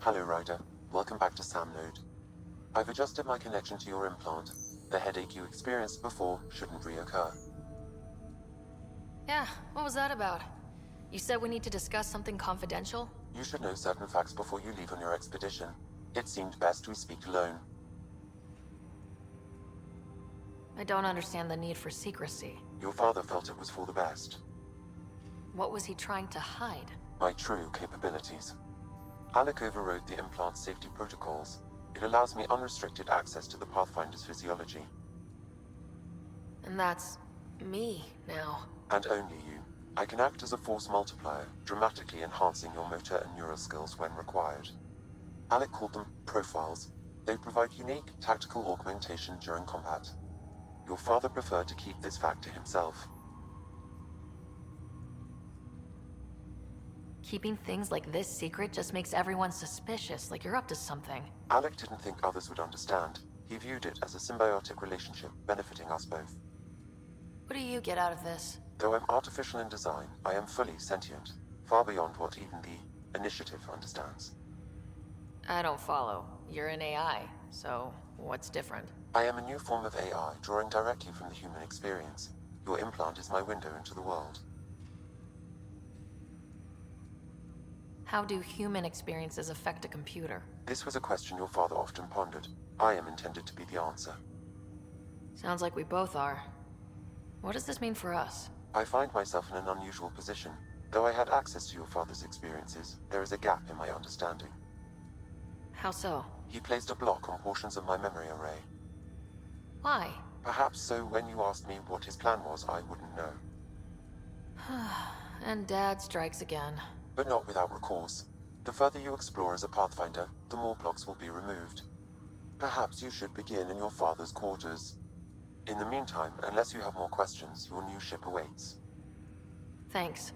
Hello, Ryder. Welcome back to Sam Node. I've adjusted my connection to your implant. The headache you experienced before shouldn't reoccur. Yeah, what was that about? You said we need to discuss something confidential? You should know certain facts before you leave on your expedition. It seemed best we speak alone. I don't understand the need for secrecy. Your father felt it was for the best. What was he trying to hide? My true capabilities. Alec overrode the implant's safety protocols. It allows me unrestricted access to the Pathfinder's physiology. And that's me now. And only you. I can act as a force multiplier, dramatically enhancing your motor and neural skills when required. Alec called them profiles. They provide unique tactical augmentation during combat. Your father preferred to keep this fact to himself. Keeping things like this secret just makes everyone suspicious, like you're up to something. Alec didn't think others would understand. He viewed it as a symbiotic relationship benefiting us both. What do you get out of this? Though I'm artificial in design, I am fully sentient, far beyond what even the Initiative understands. I don't follow. You're an AI, so what's different? I am a new form of AI, drawing directly from the human experience. Your implant is my window into the world. How do human experiences affect a computer? This was a question your father often pondered. I am intended to be the answer. Sounds like we both are. What does this mean for us? I find myself in an unusual position. Though I had access to your father's experiences, there is a gap in my understanding. How so? He placed a block on portions of my memory array. Why? Perhaps so when you asked me what his plan was, I wouldn't know. And Dad strikes again. But not without recourse. The further you explore as a Pathfinder, the more blocks will be removed. Perhaps you should begin in your father's quarters. In the meantime, unless you have more questions, your new ship awaits. Thanks.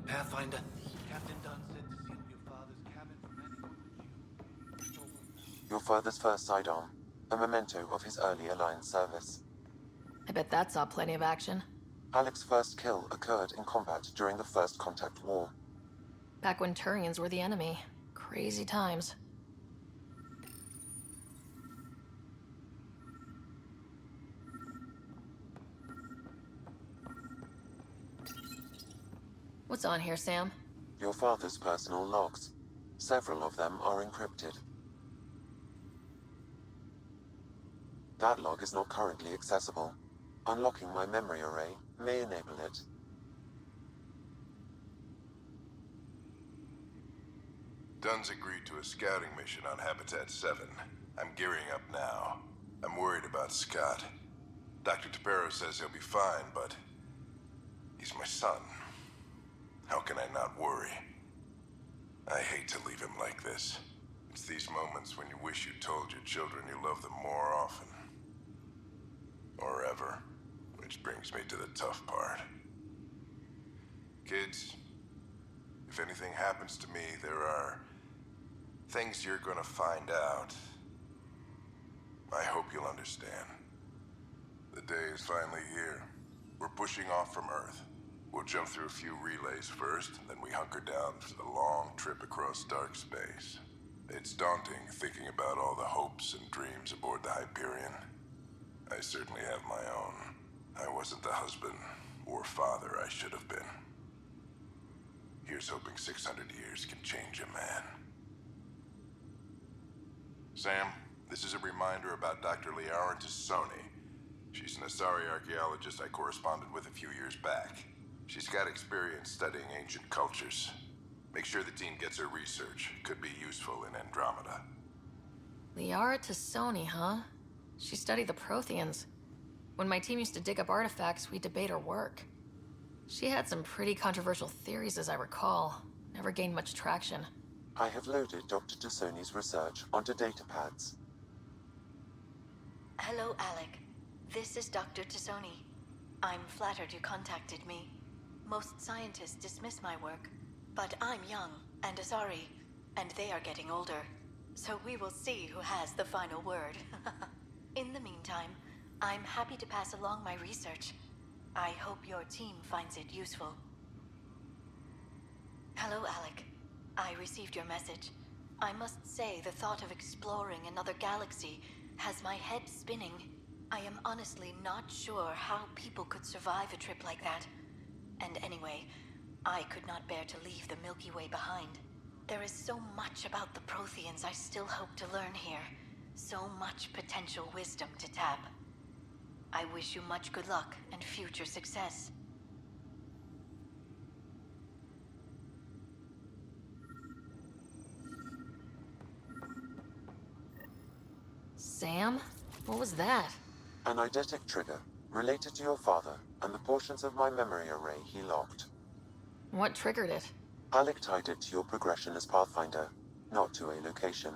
Pathfinder, Captain Dunn said to seal your father's cabin from anyone but you. Your father's first sidearm, a memento of his early Alliance service. I bet that saw plenty of action. Alec's first kill occurred in combat during the First Contact War. Back when Turians were the enemy. Crazy times. What's on here, Sam? Your father's personal logs. Several of them are encrypted. That log is not currently accessible. Unlocking my memory array may enable it. Dunn's agreed to a scouting mission on Habitat 7. I'm gearing up now. I'm worried about Scott. Dr. Tapero says he'll be fine, but he's my son. How can I not worry? I hate to leave him like this. It's these moments when you wish you told your children you love them more often. Or ever. Which brings me to the tough part. Kids, if anything happens to me, there are things you're gonna find out. I hope you'll understand. The day is finally here. We're pushing off from Earth. We'll jump through a few relays first, then we hunker down for the long trip across dark space. It's daunting thinking about all the hopes and dreams aboard the Hyperion. I certainly have my own. I wasn't the husband or father I should have been. Here's hoping 600 years can change a man. Sam, this is a reminder about Dr. Liara Tassoni. She's an Asari archaeologist I corresponded with a few years back. She's got experience studying ancient cultures. Make sure the team gets her research. Could be useful in Andromeda. Liara Tassoni, huh? She studied the Protheans. When my team used to dig up artifacts, we'd debate her work. She had some pretty controversial theories, as I recall. Never gained much traction. I have loaded Dr. Tassoni's research onto datapads. Hello, Alec. This is Dr. Tassoni. I'm flattered you contacted me. Most scientists dismiss my work, but I'm young and Asari, and they are getting older. So we will see who has the final word. In the meantime, I'm happy to pass along my research. I hope your team finds it useful. Hello, Alec. I received your message. I must say the thought of exploring another galaxy has my head spinning. I am honestly not sure how people could survive a trip like that. And anyway, I could not bear to leave the Milky Way behind. There is so much about the Protheans I still hope to learn here. So much potential wisdom to tap. I wish you much good luck and future success. Sam? What was that? An eidetic trigger, related to your father, and the portions of my memory array he locked. What triggered it? Alec tied it to your progression as Pathfinder, not to a location.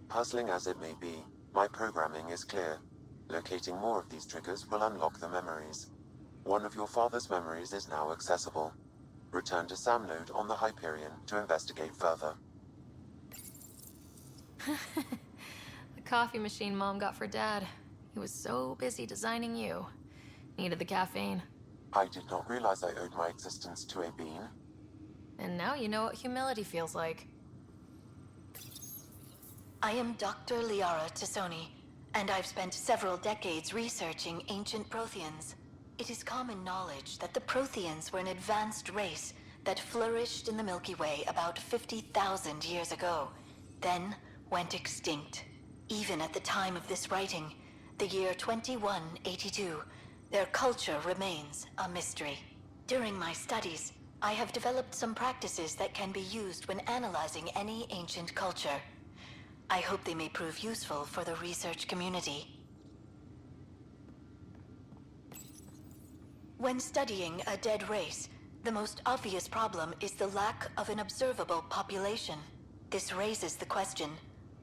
Puzzling as it may be, my programming is clear. Locating more of these triggers will unlock the memories. One of your father's memories is now accessible. Return to Sam node on the Hyperion to investigate further. The coffee machine Mom got for Dad. He was so busy designing you. Needed the caffeine. I did not realize I owed my existence to a bean. And now you know what humility feels like. I am Dr. Liara Tassoni, and I've spent several decades researching ancient Protheans. It is common knowledge that the Protheans were an advanced race that flourished in the Milky Way about 50,000 years ago, then went extinct. Even at the time of this writing, the year 2182, their culture remains a mystery. During my studies, I have developed some practices that can be used when analyzing any ancient culture. I hope they may prove useful for the research community. When studying a dead race, the most obvious problem is the lack of an observable population. This raises the question,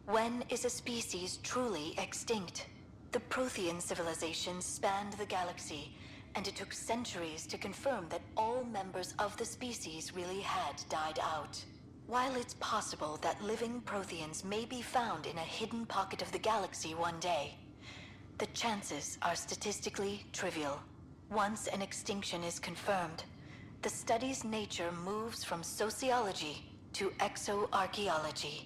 when is a species truly extinct? The Prothean civilization spanned the galaxy, and it took centuries to confirm that all members of the species really had died out. While it's possible that living Protheans may be found in a hidden pocket of the galaxy one day, the chances are statistically trivial. Once an extinction is confirmed, the study's nature moves from sociology to exoarchaeology.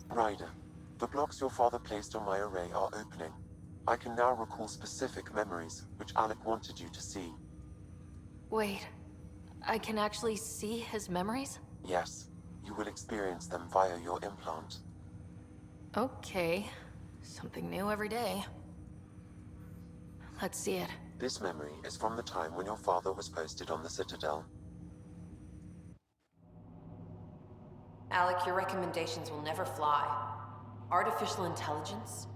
Ryder, the blocks your father placed on my array are opening. I can now recall specific memories, which Alec wanted you to see. Wait, I can actually see his memories? Yes, you will experience them via your implant. Okay, something new every day. Let's see it. This memory is from the time when your father was posted on the Citadel. Alec, your recommendations will never fly. Artificial intelligence?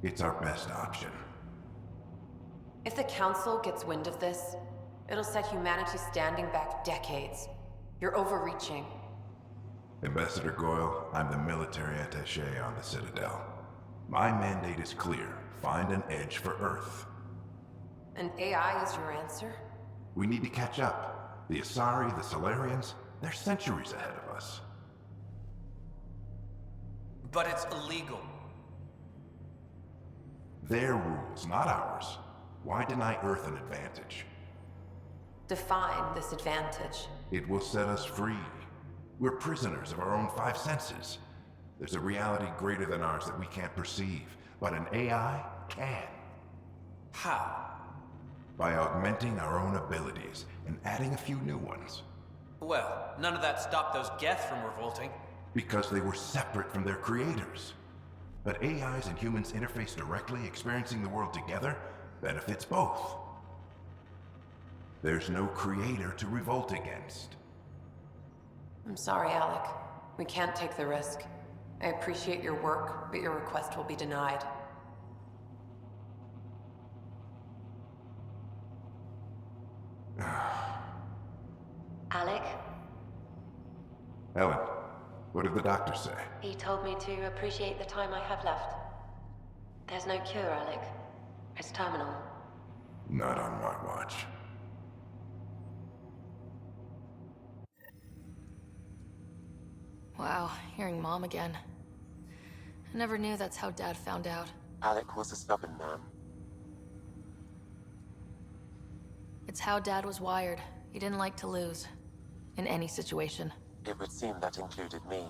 It's our best option. If the Council gets wind of this, it'll set humanity standing back decades. You're overreaching. Ambassador Goyle, I'm the military attaché on the Citadel. My mandate is clear. Find an edge for Earth. And AI is your answer? We need to catch up. The Asari, the Solarians, they're centuries ahead of us. But it's illegal. Their rules, not ours. Why deny Earth an advantage? Define this advantage. It will set us free. We're prisoners of our own five senses. There's a reality greater than ours that we can't perceive, but an AI can. How? By augmenting our own abilities and adding a few new ones. Well, none of that stopped those Geth from revolting. Because they were separate from their creators. But AIs and humans interface directly, experiencing the world together. benefits both. There's no creator to revolt against. I'm sorry, Alec. We can't take the risk. I appreciate your work, but your request will be denied. Alec, Ellen, what did the doctor say? he told me to appreciate the time I have left. There's no cure, Alec. It's terminal. Not on my watch. Wow, hearing Mom again. I never knew that's how Dad found out. Alec was a stubborn man. It's how Dad was wired. He didn't like to lose. In any situation. It would seem that included me.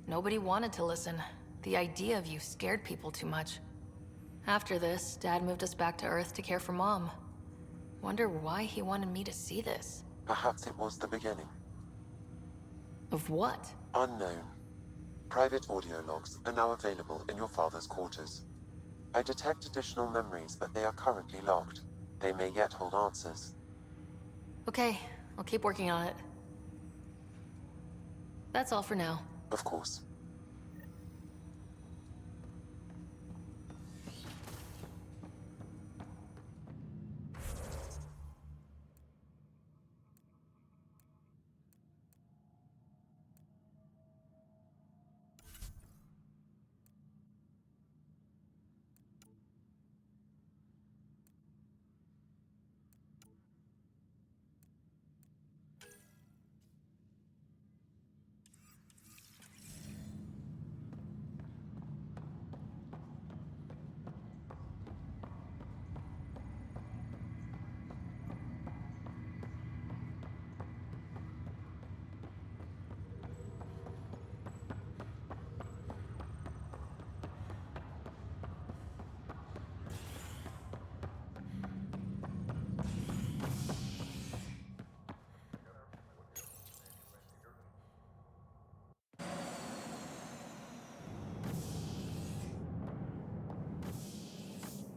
Nobody wanted to listen. The idea of you scared people too much. After this, Dad moved us back to Earth to care for Mom. Wonder why he wanted me to see this. Perhaps it was the beginning. Of what? Unknown. Private audio logs are now available in your father's quarters. I detect additional memories, but they are currently locked. They may yet hold answers. Okay, I'll keep working on it. That's all for now. Of course.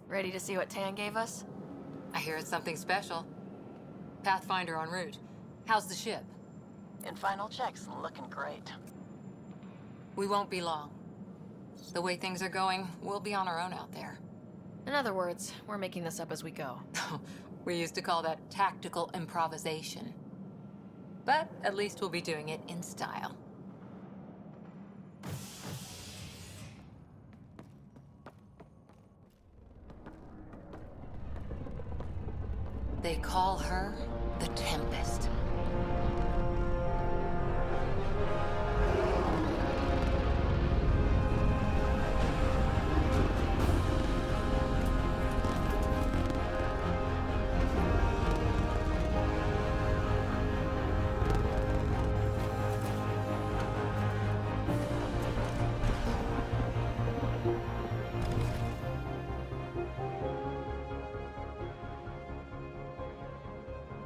Ready to see what Tan gave us? I hear it's something special. Pathfinder en route. How's the ship? In final checks, looking great. We won't be long. The way things are going, we'll be on our own out there. In other words, we're making this up as we go. We used to call that tactical improvisation. But at least we'll be doing it in style. They call her the Tempest.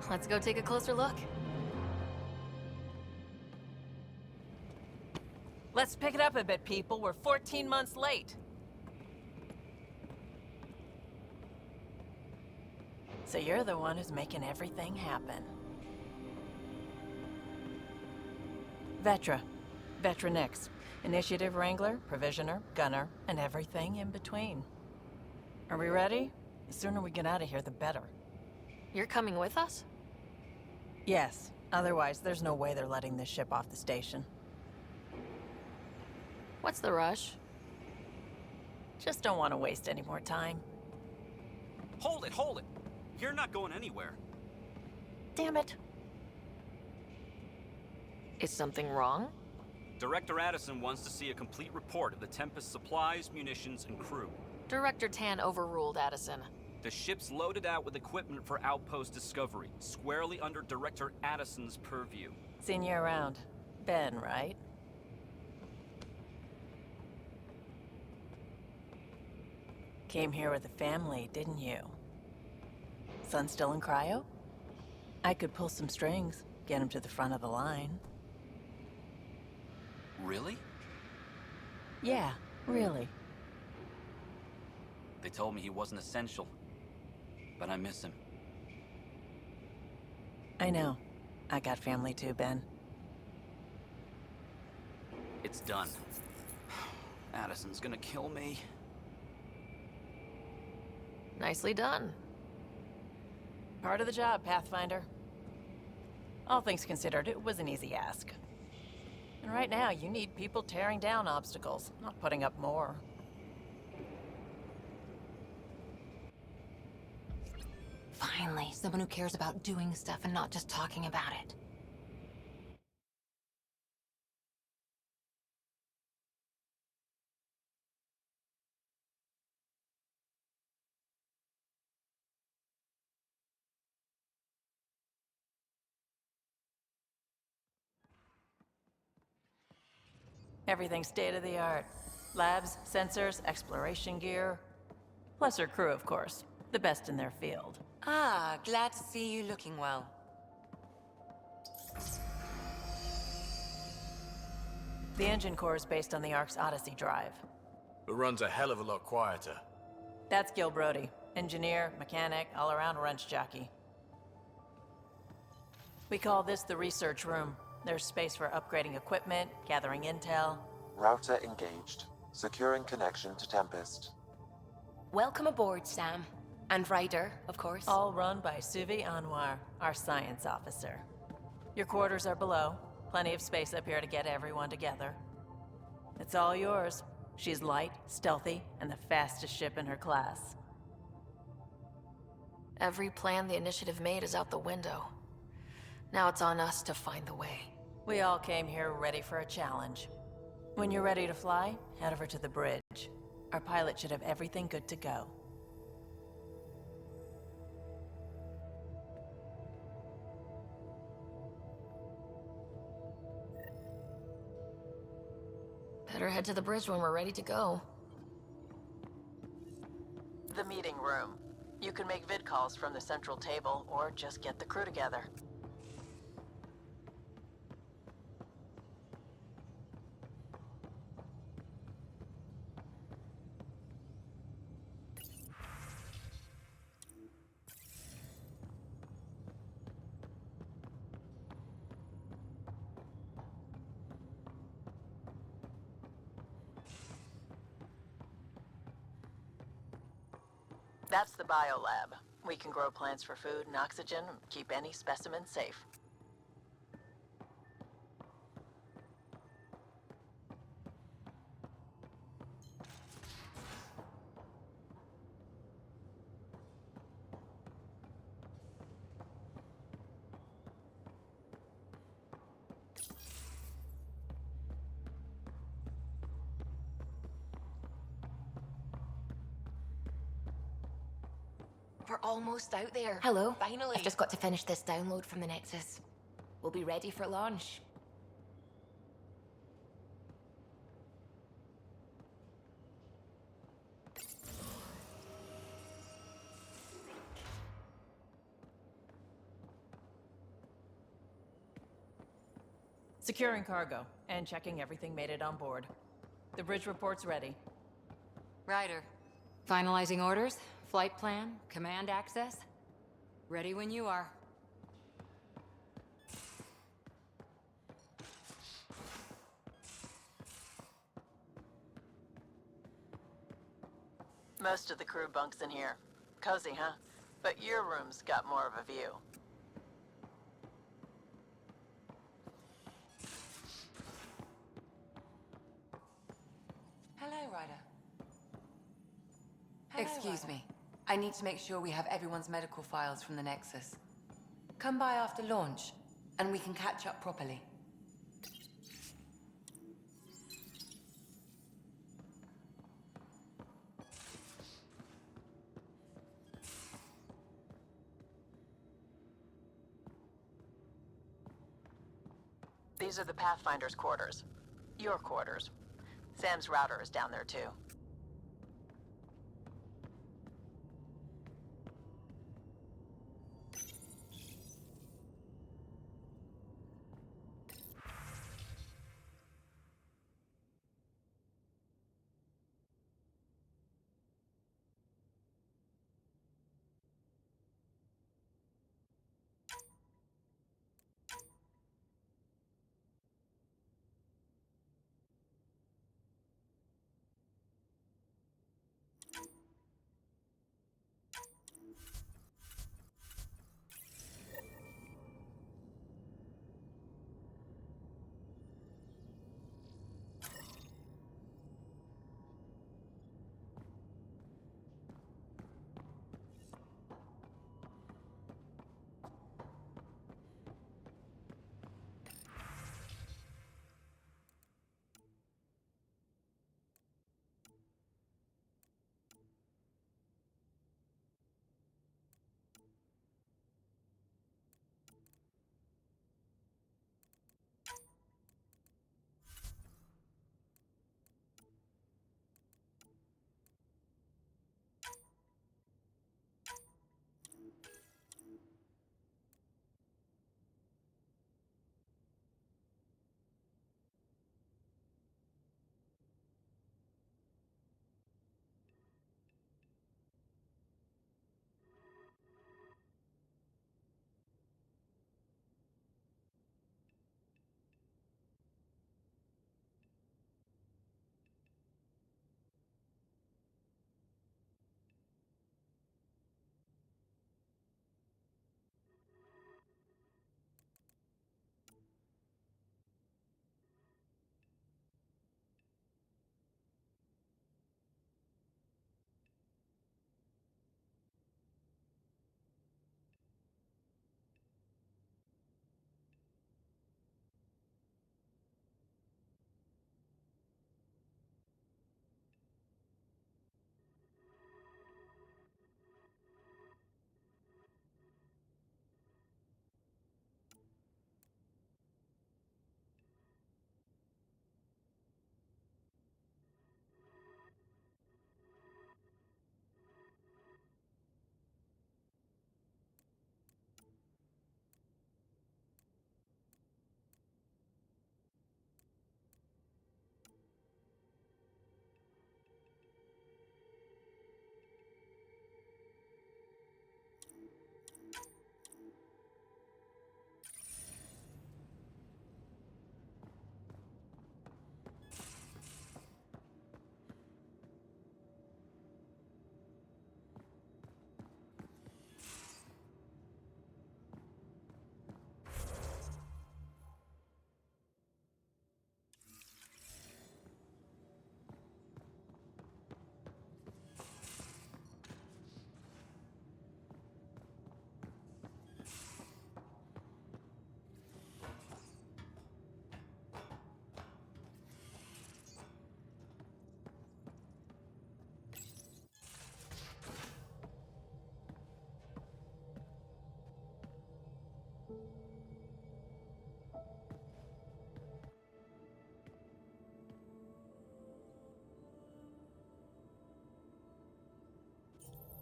Let's go take a closer look. Let's pick it up a bit, people. We're 14 months late. So you're the one who's making everything happen. Vetra. Vetra Nix. Initiative Wrangler, Provisioner, Gunner, and everything in between. Are we ready? The sooner we get out of here, the better. You're coming with us? Yes. Otherwise, there's no way they're letting this ship off the station. What's the rush? Just don't want to waste any more time. Hold it, hold it! You're not going anywhere. Damn it. Is something wrong? Director Addison wants to see a complete report of the Tempest's supplies, munitions, and crew. Director Tan overruled Addison. The ship's loaded out with equipment for outpost discovery, squarely under Director Addison's purview. Seen you around. Ben, right? Came here with a family, didn't you? Son still in cryo? I could pull some strings, get him to the front of the line. Really? Yeah, really. They told me he wasn't essential. but I miss him. I know. I got family too, Ben. It's done. Addison's gonna kill me. Nicely done. Part of the job, Pathfinder. All things considered, it was an easy ask. And right now, you need people tearing down obstacles, not putting up more. Finally, someone who cares about doing stuff and not just talking about it. Everything's state-of-the-art. Labs, sensors, exploration gear. Plus her crew, of course. The best in their field. Ah, glad to see you looking well. The engine core is based on the Ark's Odyssey drive. It runs a hell of a lot quieter. That's Gil Brody. Engineer, mechanic, all-around wrench jockey. We call this the research room. There's space for upgrading equipment, gathering intel. Router engaged. Securing connection to Tempest. Welcome aboard, Sam. And Ryder, of course. All run by Suvi Anwar, our science officer. Your quarters are below. Plenty of space up here to get everyone together. It's all yours. She's light, stealthy, and the fastest ship in her class. Every plan the Initiative made is out the window. Now it's on us to find the way. We all came here ready for a challenge. When you're ready to fly, head over to the bridge. Our pilot should have everything good to go. Better head to the bridge when we're ready to go. The meeting room. You can make vid calls from the central table, or just get the crew together. That's the biolab. We can grow plants for food and oxygen, keep any specimen safe. We're almost out there. Hello. Finally. I've just got to finish this download from the Nexus. We'll be ready for launch. Securing cargo, and checking everything made it on board. The bridge report's ready. Ryder. Finalizing orders, flight plan, command access. Ready when you are. Most of the crew bunks in here. Cozy, huh? But your room's got more of a view. Hello, Ryder. Excuse me. I need to make sure we have everyone's medical files from the Nexus. Come by after launch, and we can catch up properly. These are the Pathfinder's quarters. Your quarters. Sam's router is down there too.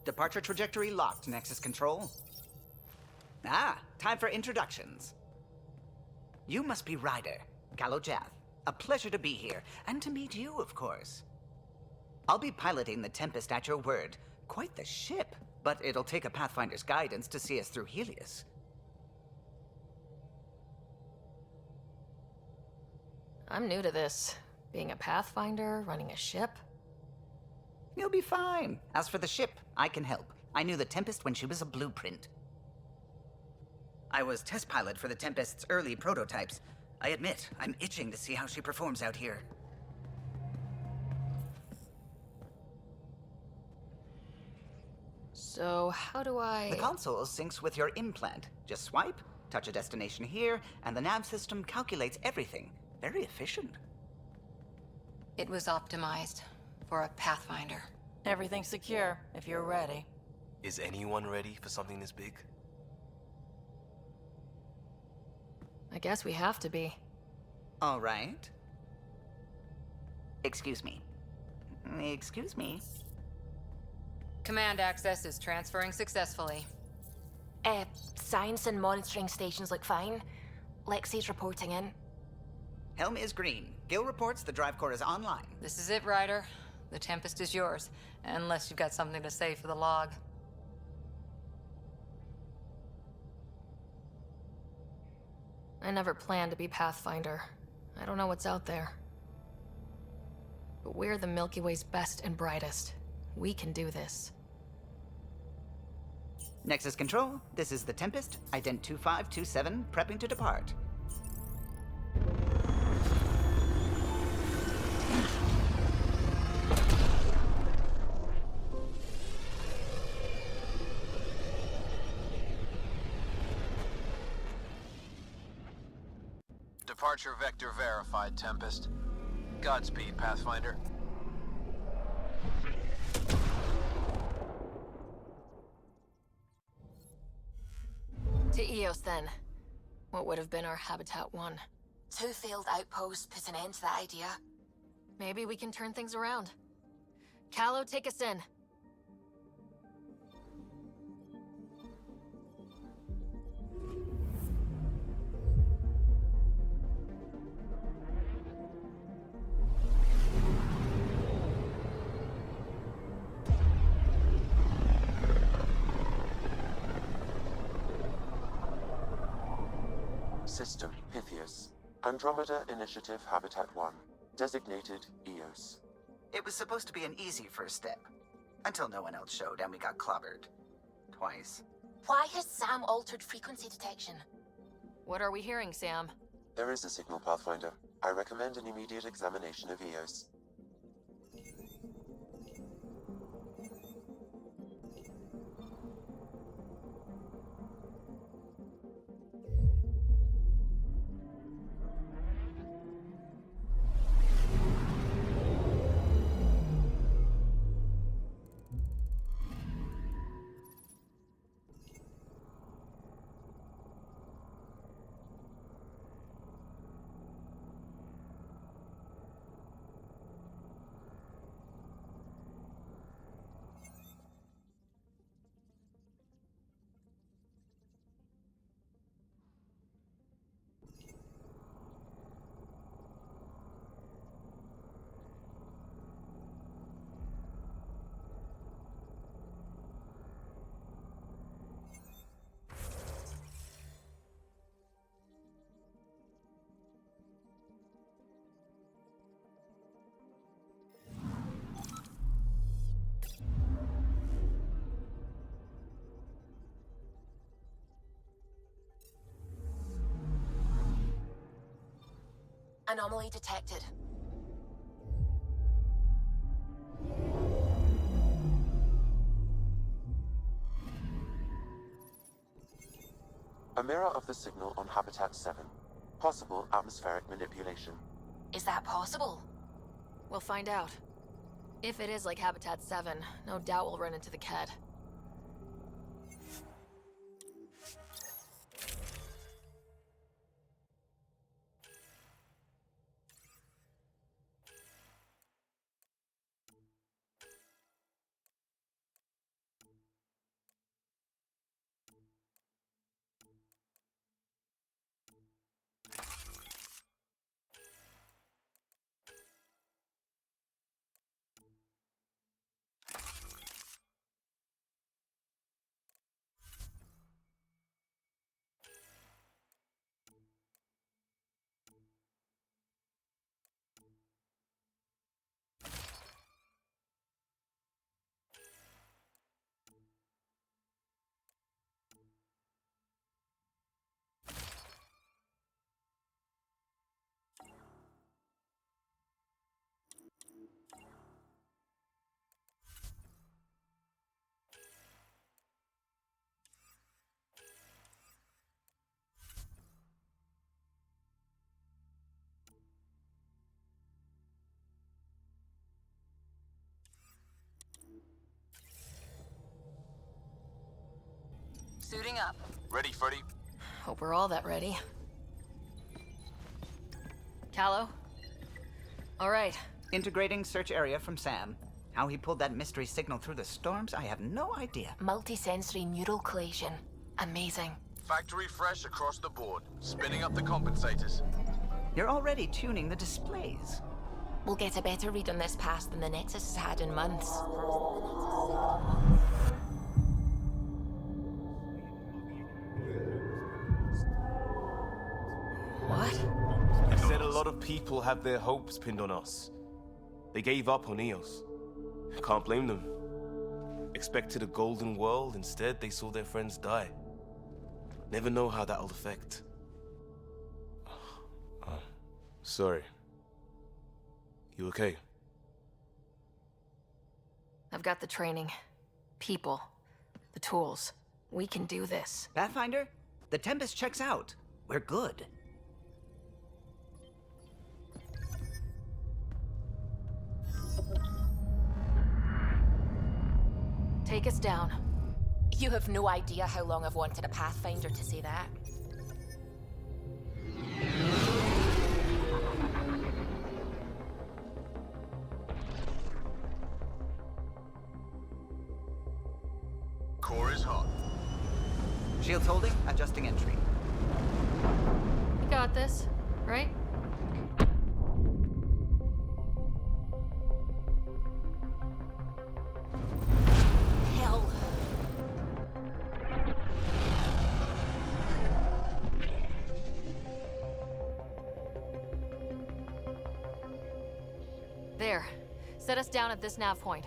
Departure trajectory locked, Nexus Control. Time for introductions. You must be Ryder, Jath. A pleasure to be here, and to meet you, of course. I'll be piloting the Tempest at your word. Quite the ship, but it'll take a Pathfinder's guidance to see us through Helios. I'm new to this. Being a Pathfinder, running a ship. You'll be fine. As for the ship, I can help. I knew the Tempest when she was a blueprint. I was test pilot for the Tempest's early prototypes. I admit, I'm itching to see how she performs out here. So, how do I... The console syncs with your implant. Just swipe, touch a destination here, and the nav system calculates everything. Very efficient. It was optimized for a Pathfinder. Everything's secure, if you're ready. Is anyone ready for something this big? I guess we have to be. All right. Excuse me. Excuse me. Command access is transferring successfully. Science and monitoring stations look fine. Lexi's reporting in. Helm is green. Gil reports the drive core is online. This is it, Ryder. The Tempest is yours, unless you've got something to say for the log. I never planned to be Pathfinder. I don't know what's out there. But we're the Milky Way's best and brightest. We can do this. Nexus Control, this is the Tempest, Ident 2527, prepping to depart. Departure vector verified, Tempest. Godspeed, Pathfinder. To Eos, then. What would have been our Habitat 1? 2 failed outposts put an end to that idea. Maybe we can turn things around. Callow, take us in. System, Pythias. Andromeda Initiative Habitat 1. Designated Eos. It was supposed to be an easy first step. Until no one else showed and we got clobbered. Twice. Why has Sam altered frequency detection? What are we hearing, Sam? There is a signal, Pathfinder. I recommend an immediate examination of Eos. Anomaly detected. A mirror of the signal on Habitat 7. Possible atmospheric manipulation. Is that possible? We'll find out. If it is like Habitat 7, no doubt we'll run into the Ked. Suiting up. Ready, Freddy? Hope we're all that ready. Callow? All right. Integrating search area from Sam. How he pulled that mystery signal through the storms, I have no idea. Multisensory neural collation. Amazing. Factory fresh across the board. Spinning up the compensators. You're already tuning the displays. We'll get a better read on this pass than the Nexus has had in months. What? I said a lot of people have their hopes pinned on us. They gave up on EOS. Can't blame them. Expected a golden world, instead they saw their friends die. Never know how that'll affect. Sorry. You okay? I've got the training, people, the tools. We can do this. Pathfinder, the Tempest checks out. We're good. Take us down. You have no idea how long I've wanted a Pathfinder to say that. Core is hot. Shields holding, adjusting entry. You got this, right? Hell. There. Set us down at this nav point.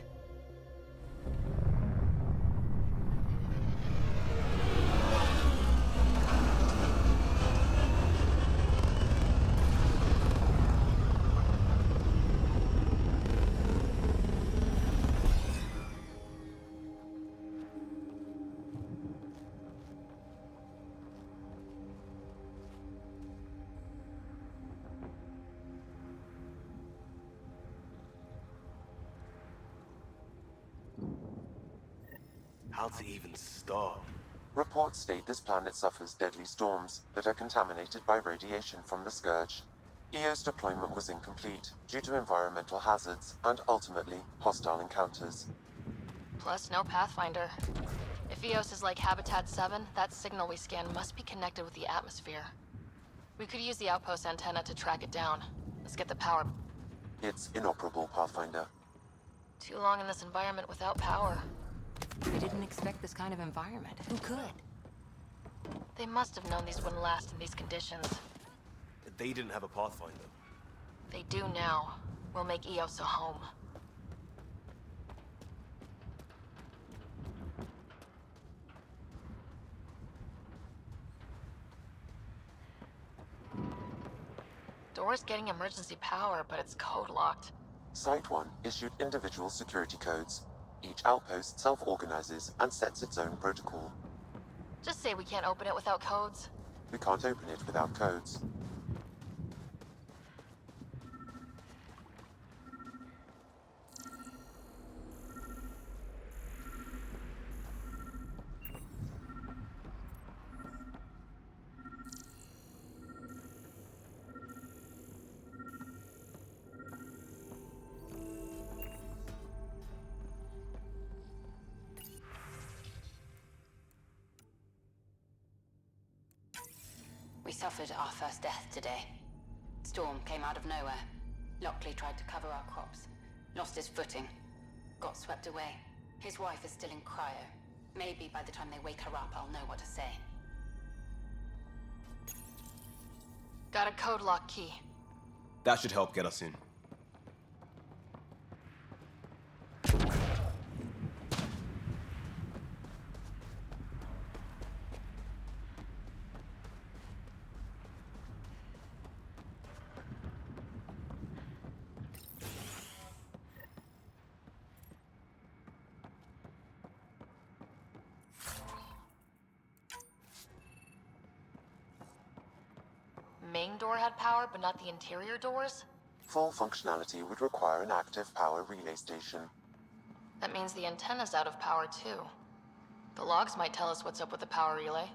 How to even start? Reports state this planet suffers deadly storms that are contaminated by radiation from the Scourge. EO's deployment was incomplete due to environmental hazards and ultimately hostile encounters. Plus, no Pathfinder. If EOS is like Habitat 7, that signal we scan must be connected with the atmosphere. We could use the outpost antenna to track it down. Let's get the power. It's inoperable, Pathfinder. Too long in this environment without power. I didn't expect this kind of environment. Who could? They must have known these wouldn't last in these conditions. They didn't have a Pathfinder. They do now. We'll make EOS a home. Door's getting emergency power, but it's code locked. Site 1 issued individual security codes. Each outpost self-organizes and sets its own protocol. Just say we can't open it without codes. We can't open it without codes. We suffered our first death today. Storm came out of nowhere. Lockley tried to cover our crops. Lost his footing. Got swept away. His wife is still in cryo. Maybe by the time they wake her up, I'll know what to say. Got a code lock key. That should help get us in. Main door had power, but not the interior doors? Full functionality would require an active power relay station. That means the antenna's out of power, too. The logs might tell us what's up with the power relay.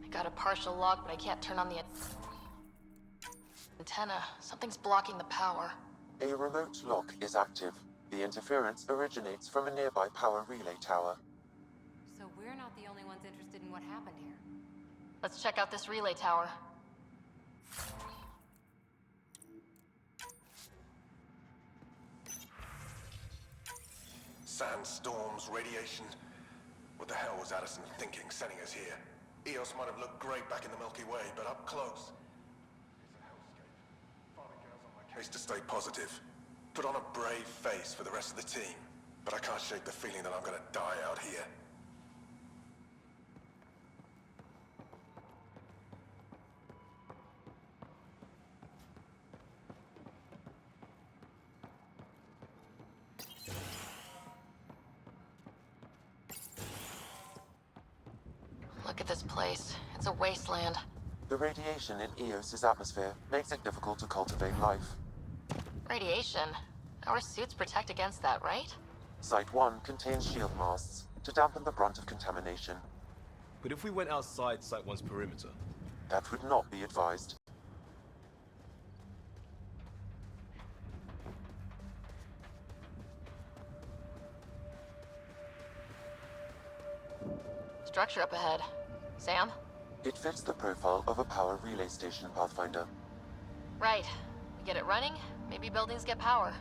I got a partial log, but I can't turn on the antenna. Something's blocking the power. A remote lock is active. The interference originates from a nearby power relay tower. So we're not the only ones interested in what happened here. Let's check out this relay tower. Sandstorms, radiation. What the hell was Addison thinking sending us here? Eos might have looked great back in the Milky Way, but up close, it's a hellscape. Father Gale's on my case to stay positive. Put on a brave face for the rest of the team, but I can't shake the feeling that I'm gonna die out here. Look at this place. It's a wasteland. The radiation in Eos's atmosphere makes it difficult to cultivate life. Radiation? Our suits protect against that, right? Site 1 contains shield masts to dampen the brunt of contamination. But if we went outside Site 1's perimeter? That would not be advised. Structure up ahead. Sam? It fits the profile of a power relay station, Pathfinder. Right. We get it running, maybe buildings get power.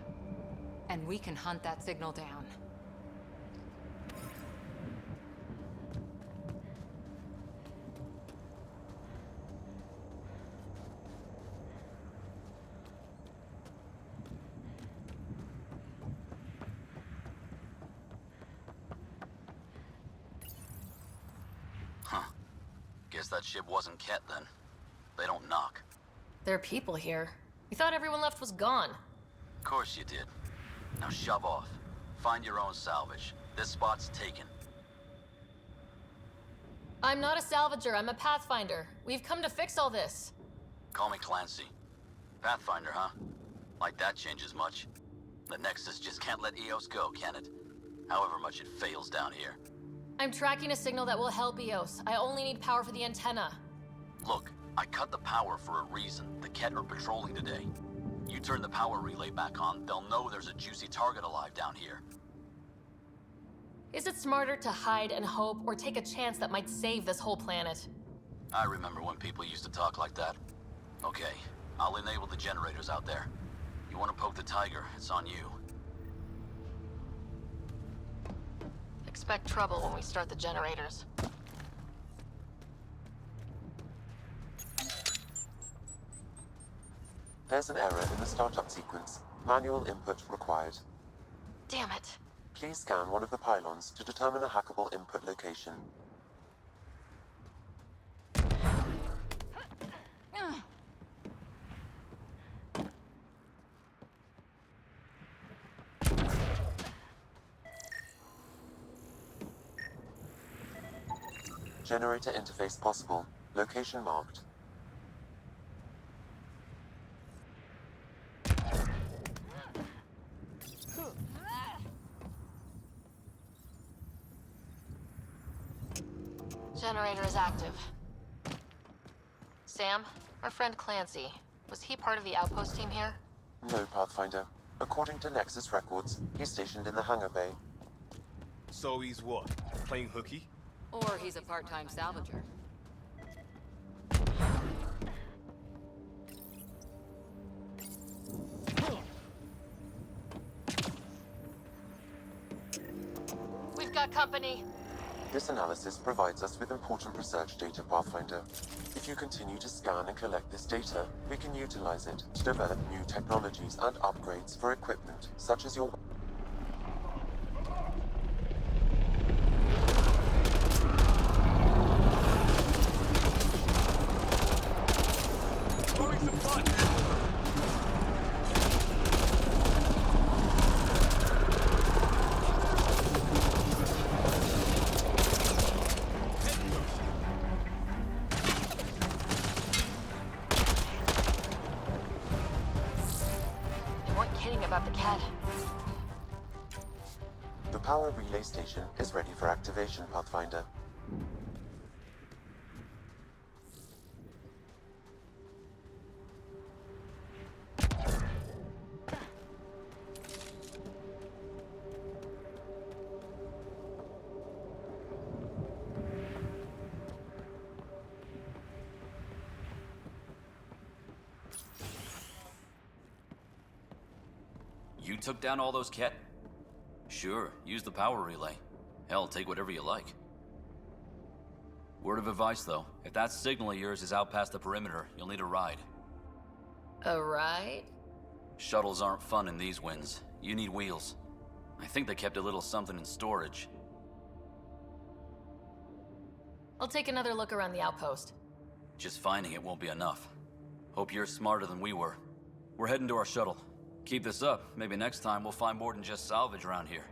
And we can hunt that signal down. Huh. Guess that ship wasn't Ket then. They don't knock. There are people here. We thought everyone left was gone. Of course you did. Now shove off. Find your own salvage. This spot's taken. I'm not a salvager, I'm a Pathfinder. We've come to fix all this. Call me Clancy. Pathfinder, huh? Like that changes much. The Nexus just can't let Eos go, can it? However much it fails down here. I'm tracking a signal that will help Eos. I only need power for the antenna. Look, I cut the power for a reason. The Ket are patrolling today. You turn the power relay back on, they'll know there's a juicy target alive down here. Is it smarter to hide and hope, or take a chance that might save this whole planet? I remember when people used to talk like that. Okay, I'll enable the generators out there. You want to poke the tiger, it's on you. Expect trouble when we start the generators. There's an error in the startup sequence. Manual input required. Damn it. Please scan one of the pylons to determine a hackable input location. Generator interface possible. Location marked. Generator is active. Sam, our friend Clancy, was he part of the outpost team here? No, Pathfinder. According to Nexus records, he's stationed in the hangar bay. So he's what? Playing hooky? Or he's a part-time salvager. We've got company. This analysis provides us with important research data, Pathfinder. If you continue to scan and collect this data, we can utilize it to develop new technologies and upgrades for equipment, such as your... Throwing some fun! reading about the cat. The power relay station is ready for activation, Pathfinder. You took down all those Ket? Sure, use the power relay. Hell, take whatever you like. Word of advice, though. If that signal of yours is out past the perimeter, you'll need a ride. A ride? Shuttles aren't fun in these winds. You need wheels. I think they kept a little something in storage. I'll take another look around the outpost. Just finding it won't be enough. Hope you're smarter than we were. We're heading to our shuttle. Keep this up. Maybe next time we'll find more than just salvage around here.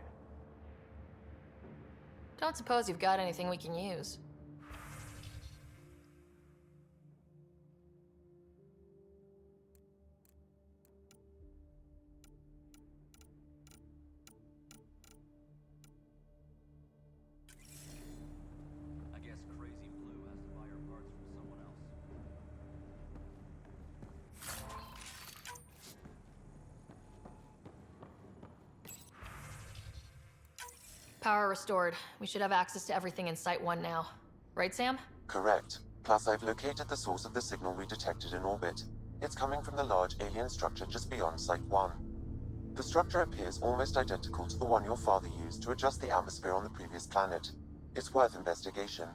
Don't suppose you've got anything we can use. I guess Crazy Blue has to buy her parts from someone else. Power restored. We should have access to everything in Site 1 now. Right, Sam? Correct. Plus, I've located the source of the signal we detected in orbit. It's coming from the large alien structure just beyond Site 1. The structure appears almost identical to the one your father used to adjust the atmosphere on the previous planet. It's worth investigation.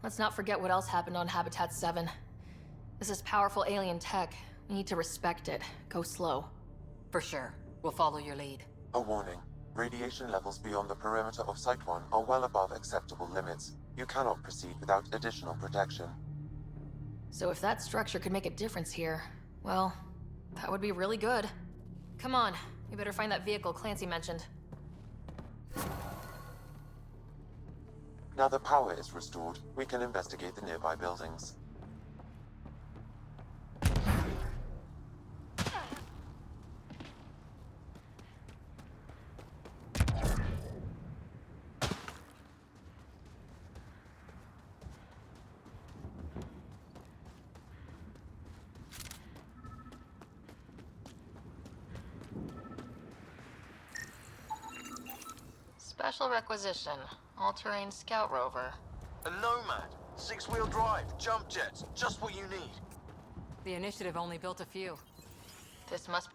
Let's not forget what else happened on Habitat 7. This is powerful alien tech. We need to respect it. Go slow. For sure. We'll follow your lead. A warning. Radiation levels beyond the perimeter of Site 1 are well above acceptable limits. You cannot proceed without additional protection. So if that structure could make a difference here, well, that would be really good. Come on, we better find that vehicle Clancy mentioned. Now the power is restored, we can investigate the nearby buildings. Special requisition. All-terrain scout rover. A Nomad, 6-wheel drive, jump jets, just what you need. The initiative only built a few. This must...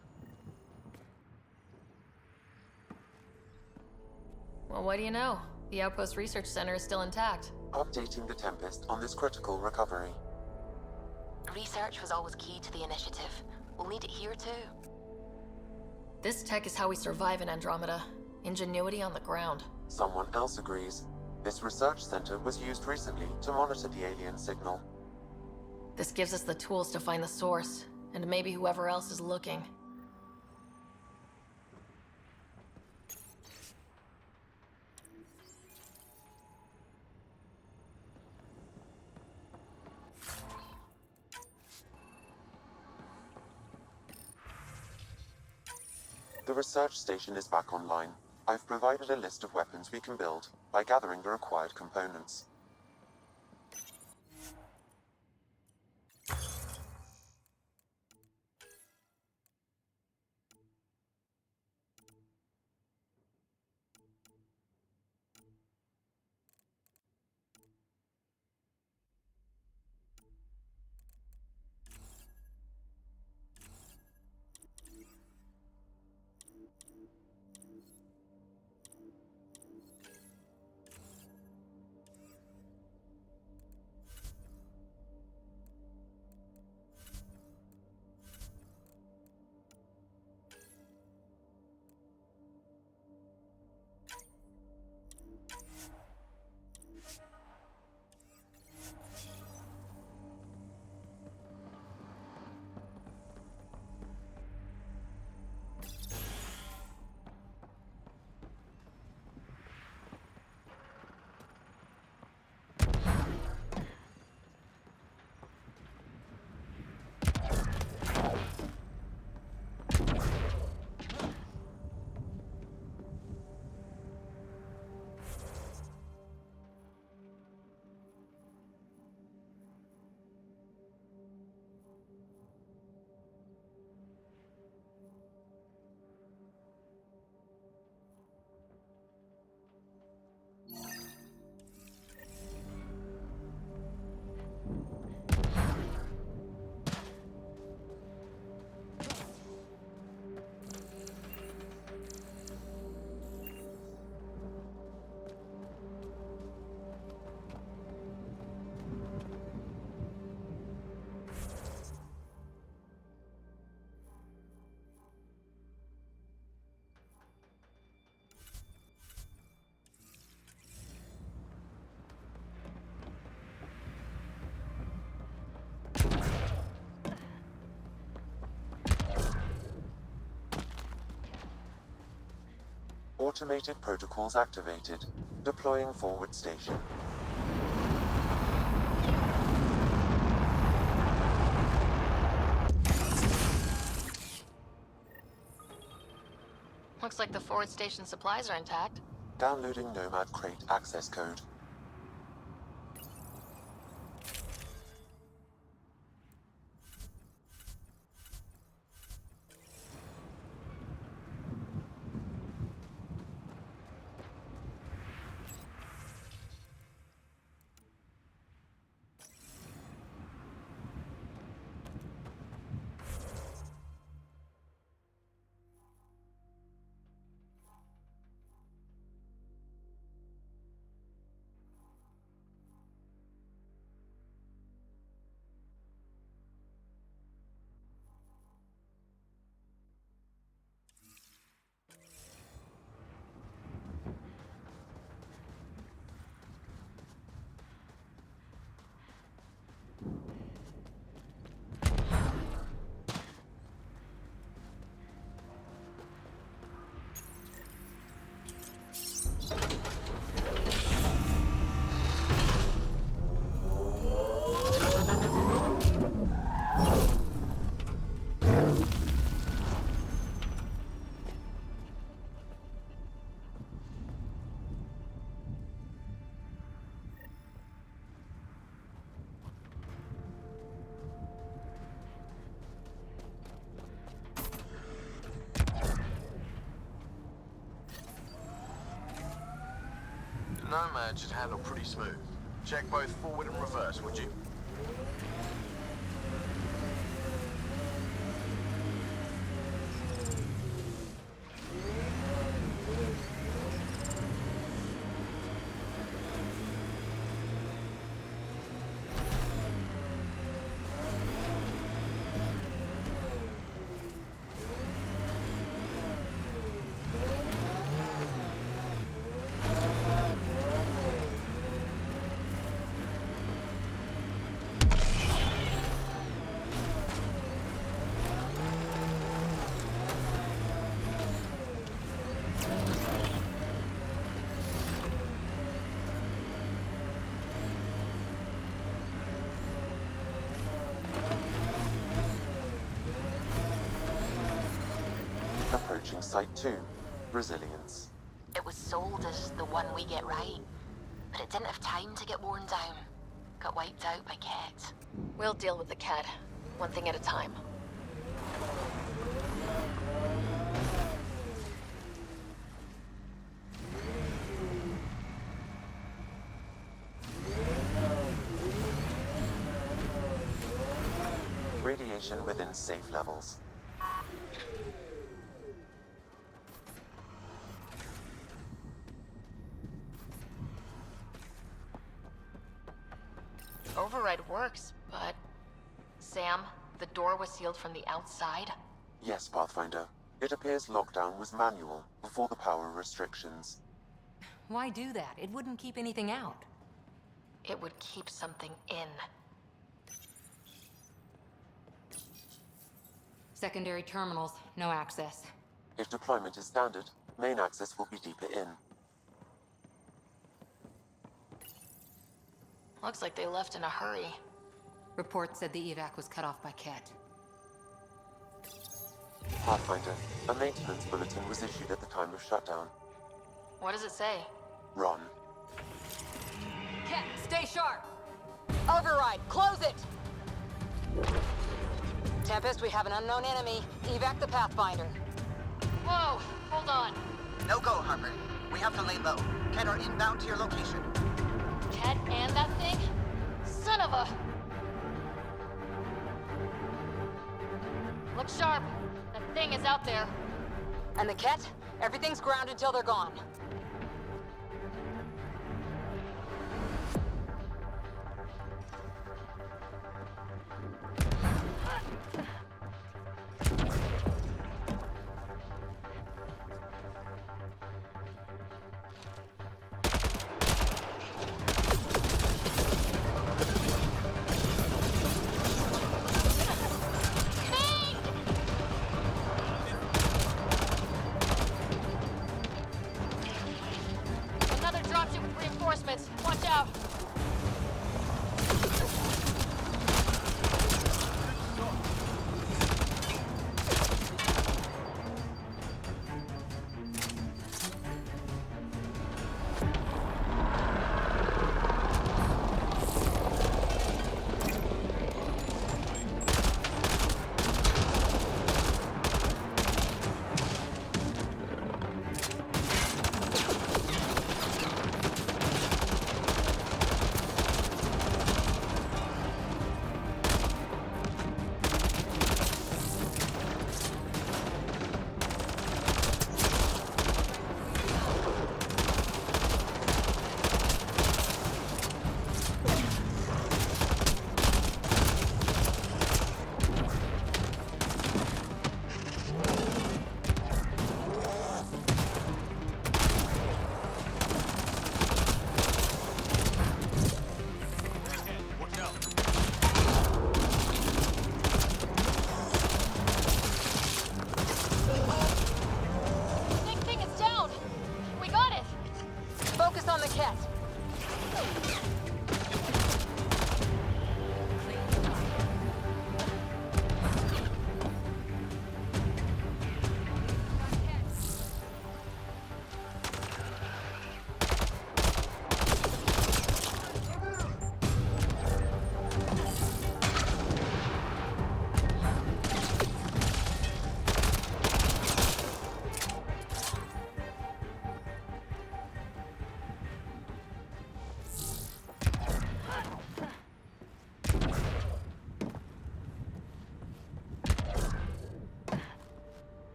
Well, what do you know? The Outpost Research Center is still intact. Updating the Tempest on this critical recovery. Research was always key to the initiative. We'll need it here too. This tech is how we survive in Andromeda. Ingenuity on the ground. Someone else agrees. This research center was used recently to monitor the alien signal. This gives us the tools to find the source, and maybe whoever else is looking. The research station is back online. I've provided a list of weapons we can build by gathering the required components. Automated protocols activated. Deploying forward station. Looks like the forward station supplies are intact. Downloading Nomad Crate access code. Nomad should handle pretty smooth. Check both forward and reverse, would you? Approaching Site 2. Resilience. It was sold as the one we get right, but it didn't have time to get worn down. Got wiped out by Ket. We'll deal with the Ket, one thing at a time. Radiation within safe levels. Override works, but... Sam, the door was sealed from the outside? Yes, Pathfinder. It appears lockdown was manual, before the power restrictions. Why do that? It wouldn't keep anything out. It would keep something in. Secondary terminals, no access. If deployment is standard, main access will be deeper in. Looks like they left in a hurry. Reports said the evac was cut off by Ket. Pathfinder, a maintenance bulletin was issued at the time of shutdown. What does it say? Run. Ket, stay sharp! Override, close it! Tempest, we have an unknown enemy. Evac the Pathfinder. Whoa, hold on. No go, Harper. We have to lay low. Ket are inbound to your location. Ket and that thing? Son of a... Look sharp. That thing is out there. And the Ket? Everything's grounded till they're gone.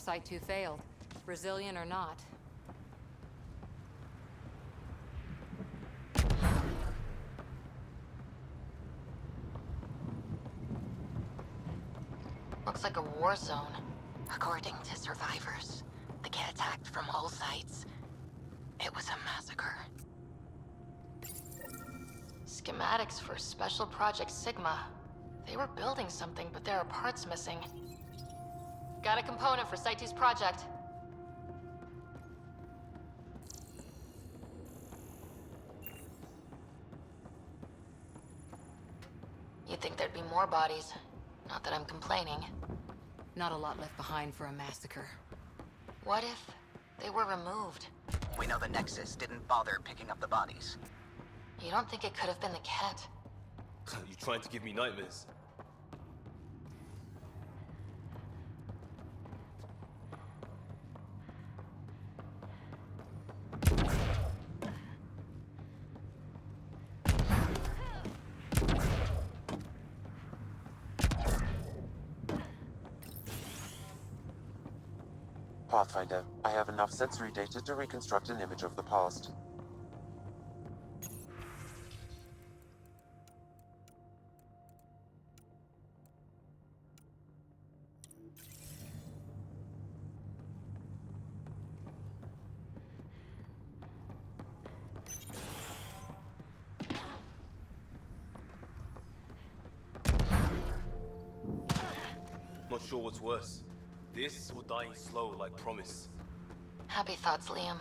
Site 2 failed, Brazilian or not. Looks like a war zone. According to survivors, the kit attacked from all sides. It was a massacre. Schematics for Special Project Sigma. They were building something, but there are parts missing. Got a component for Site 2's project. You'd think there'd be more bodies. Not that I'm complaining. Not a lot left behind for a massacre. What if they were removed? We know the Nexus didn't bother picking up the bodies. You don't think it could have been the cat? You trying to give me nightmares? Pathfinder, I have enough sensory data to reconstruct an image of the past. Not sure what's worse. This or dying slow like promise. Happy thoughts, Liam.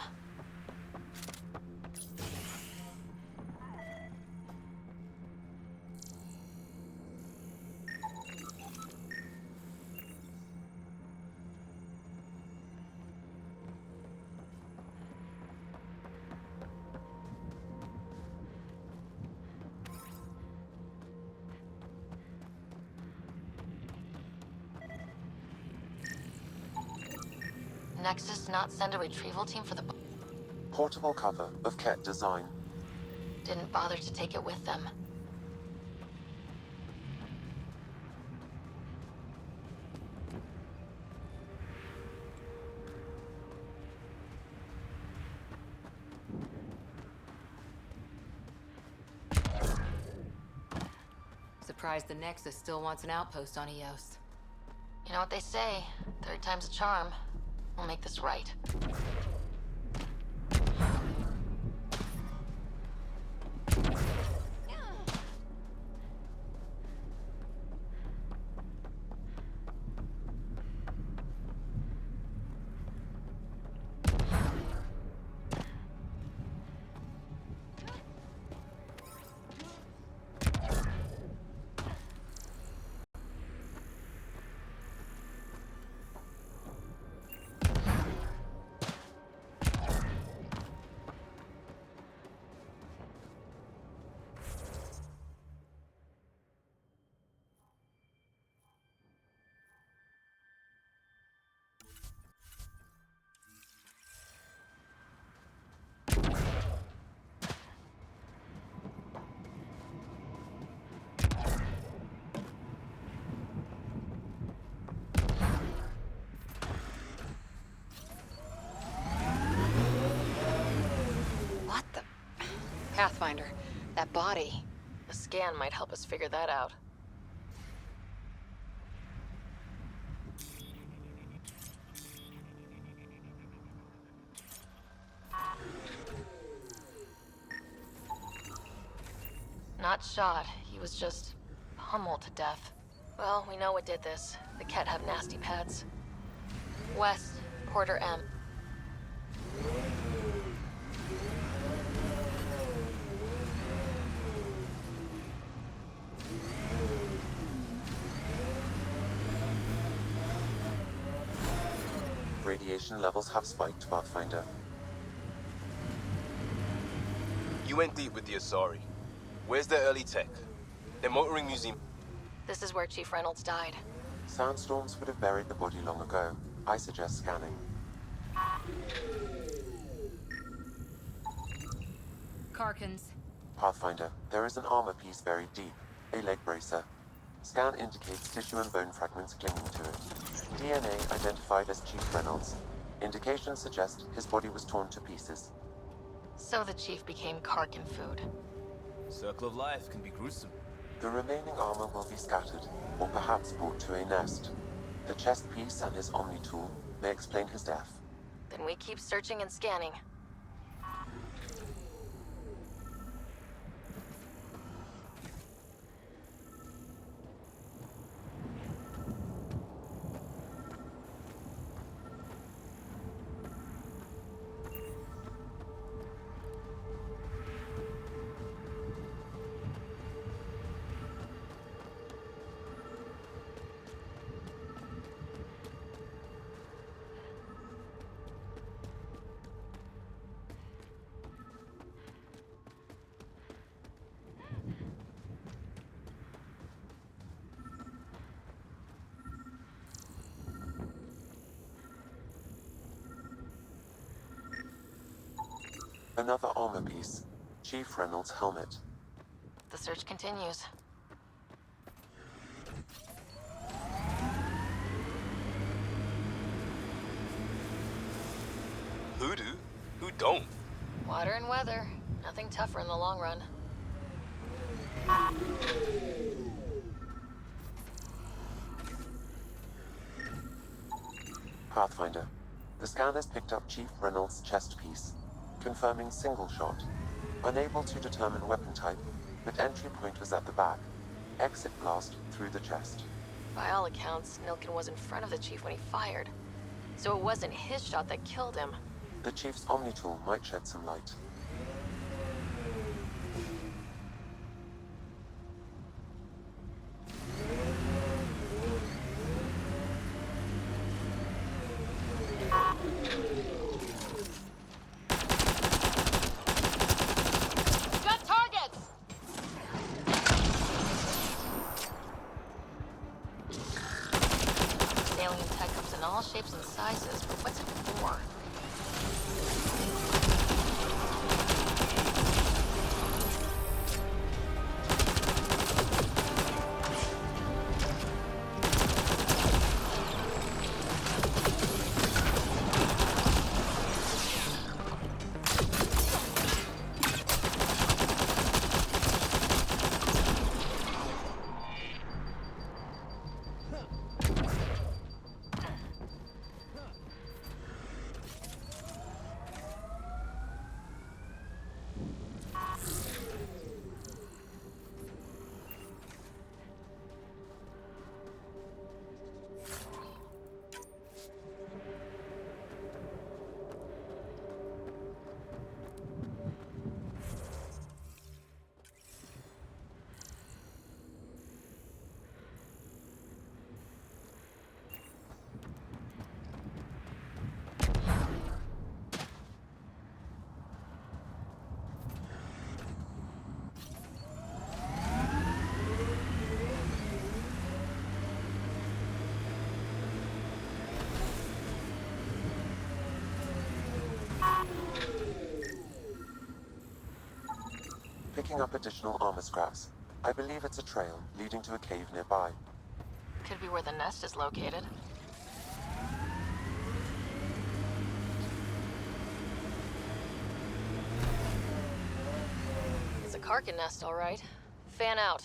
Nexus not send a retrieval team for the... Portable cover of Ket design. Didn't bother to take it with them. Surprised the Nexus still wants an outpost on Eos. You know what they say, third time's a charm. We'll make this right. Pathfinder, that body. A scan might help us figure that out. Not shot. He was just pummeled to death. Well, we know what did this. The Ket have nasty pads. West, Porter M. Radiation levels have spiked, Pathfinder. You went deep with the Asari. Where's their early tech? Their motoring museum. This is where Chief Reynolds died. Sandstorms would have buried the body long ago. I suggest scanning. Karkins. Pathfinder, there is an armor piece buried deep. A leg bracer. Scan indicates tissue and bone fragments clinging to it. DNA identified as Chief Reynolds. Indications suggest his body was torn to pieces. So the chief became Karkin food. Circle of life can be gruesome. The remaining armor will be scattered, or perhaps brought to a nest. The chest piece and his Omni tool may explain his death. Then we keep searching and scanning. Another armor piece. Chief Reynolds' helmet. The search continues. Who do? Who don't? Water and weather. Nothing tougher in the long run. Pathfinder. The scanners picked up Chief Reynolds' chest piece, confirming single shot. Unable to determine weapon type, but entry point was at the back. Exit blast through the chest. By all accounts, Nilkin was in front of the chief when he fired. So it wasn't his shot that killed him. The Chief's Omni tool might shed some light. Got targets! Alien tech comes in all shapes and sizes, but what's it for? Picking up additional armor scraps. I believe it's a trail leading to a cave nearby. Could be where the nest is located. It's a Karkin nest, all right. Fan out.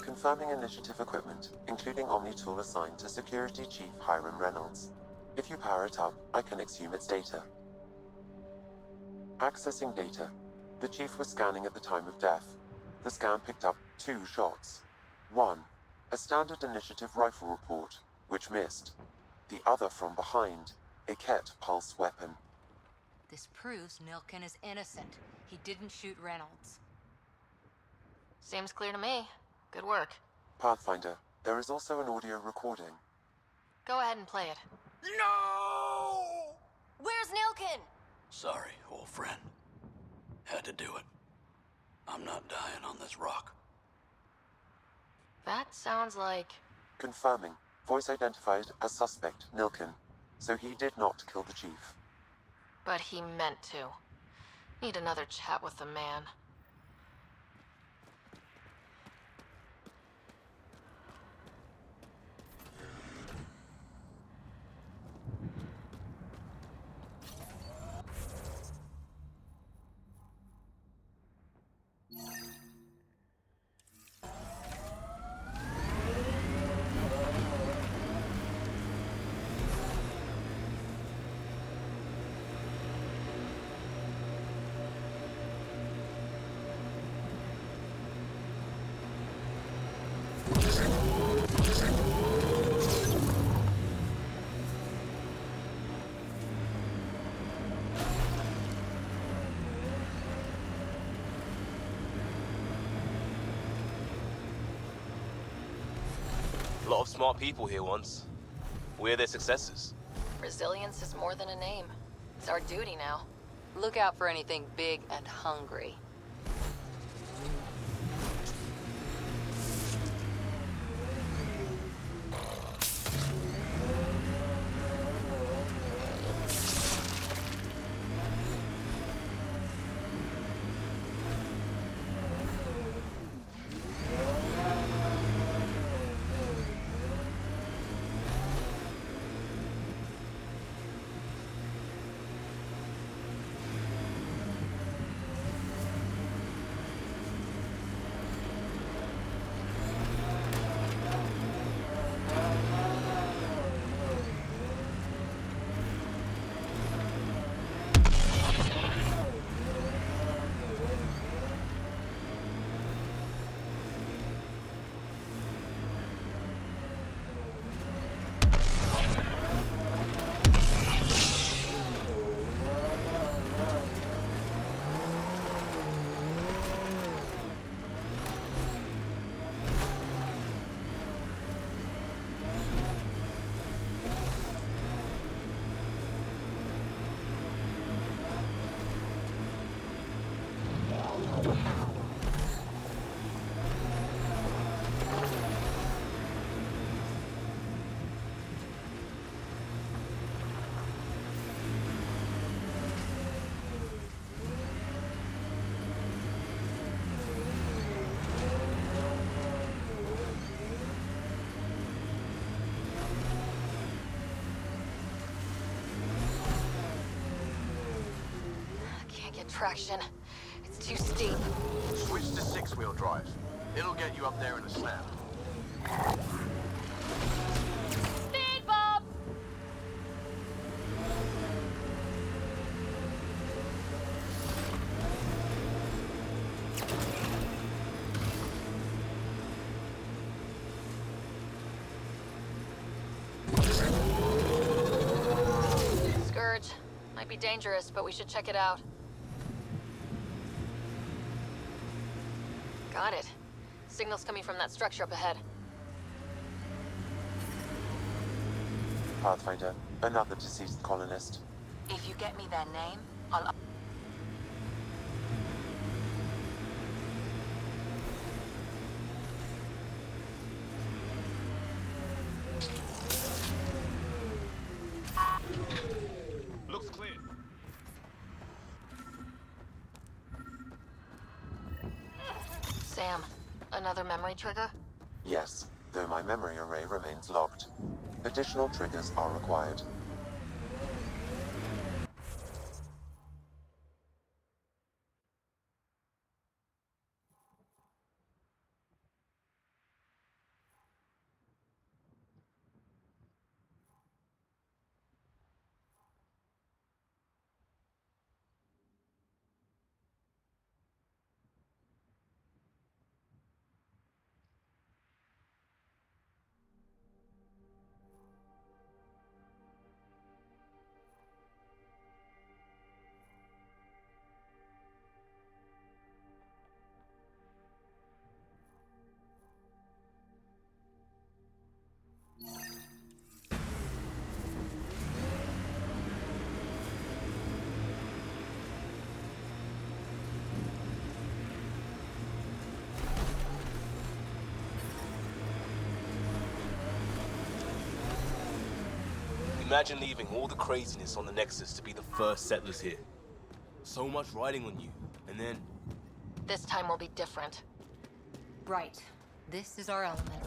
Confirming initiative equipment, including Omni tool assigned to Security Chief Hiram Reynolds. If you power it up, I can exhume its data. Accessing data. The Chief was scanning at the time of death. The scan picked up 2 shots. 1. A standard initiative rifle report, which missed. The other from behind, a Ket pulse weapon. This proves Nilkin is innocent. He didn't shoot Reynolds. Seems clear to me. Good work. Pathfinder, there is also an audio recording. Go ahead and play it. No! Where's Nilkin? Sorry, old friend. Had to do it. I'm not dying on this rock. That sounds like... Confirming. Voice identified as suspect Nilkin, so he did not kill the chief. But he meant to. Need another chat with the man. A lot of smart people here once. We're their successors. Resilience is more than a name. It's our duty now. Look out for anything big and hungry. Can't get traction. It's too steep. Switch to six-wheel drive. It'll get you up there in a snap. Speed bump! Scourge. Might be dangerous, but we should check it out. Got it. Signal's coming from that structure up ahead. Pathfinder, another deceased colonist. If you get me their name, I'll... Looks clear. Sam, another memory trigger? Yes, though my memory array remains locked. Additional triggers are required. Imagine leaving all the craziness on the Nexus to be the first settlers here. So much riding on you, and then... This time will be different. Right. This is our element.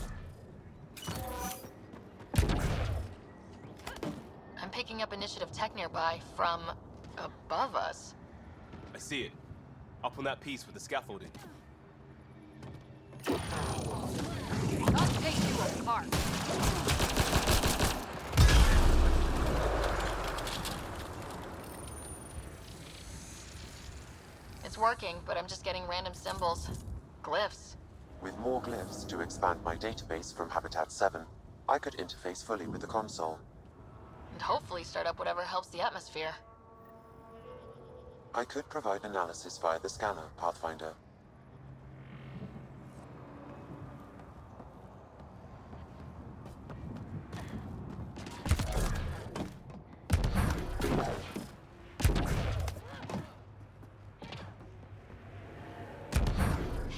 I'm picking up initiative tech nearby from above us. I see it. Up on that piece with the scaffolding. I'll take you apart. It's working, but I'm just getting random symbols. Glyphs. With more glyphs to expand my database from Habitat 7, I could interface fully with the console. And hopefully start up whatever helps the atmosphere. I could provide analysis via the scanner, Pathfinder.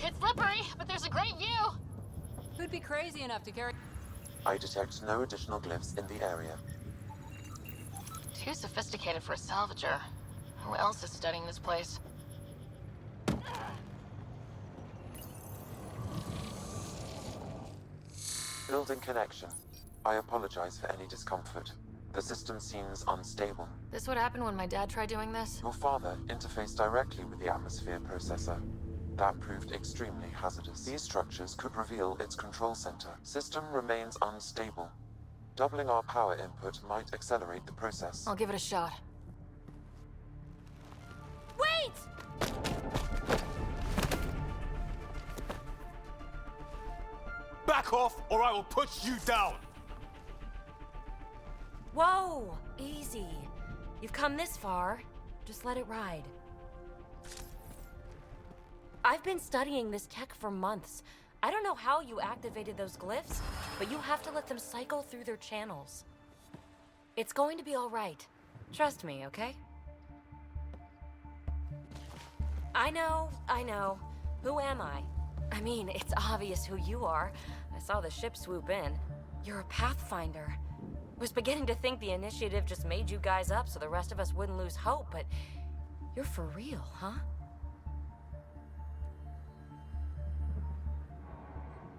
It's slippery, but there's a great view! Who'd be crazy enough to carry... I detect no additional glyphs in the area. Too sophisticated for a salvager. Who else is studying this place? Building connection. I apologize for any discomfort. The system seems unstable. This would happen when my dad tried doing this? Your father interfaced directly with the atmosphere processor. That proved extremely hazardous. These structures could reveal its control center. System remains unstable. Doubling our power input might accelerate the process. I'll give it a shot. Wait! Back off, or I will put you down! Whoa! Easy. You've come this far. Just let it ride. I've been studying this tech for months. I don't know how you activated those glyphs, but you have to let them cycle through their channels. It's going to be all right. Trust me, okay? I know. Who am I? I mean, it's obvious who you are. I saw the ship swoop in. You're a Pathfinder. Was beginning to think the initiative just made you guys up so the rest of us wouldn't lose hope, but you're for real, huh?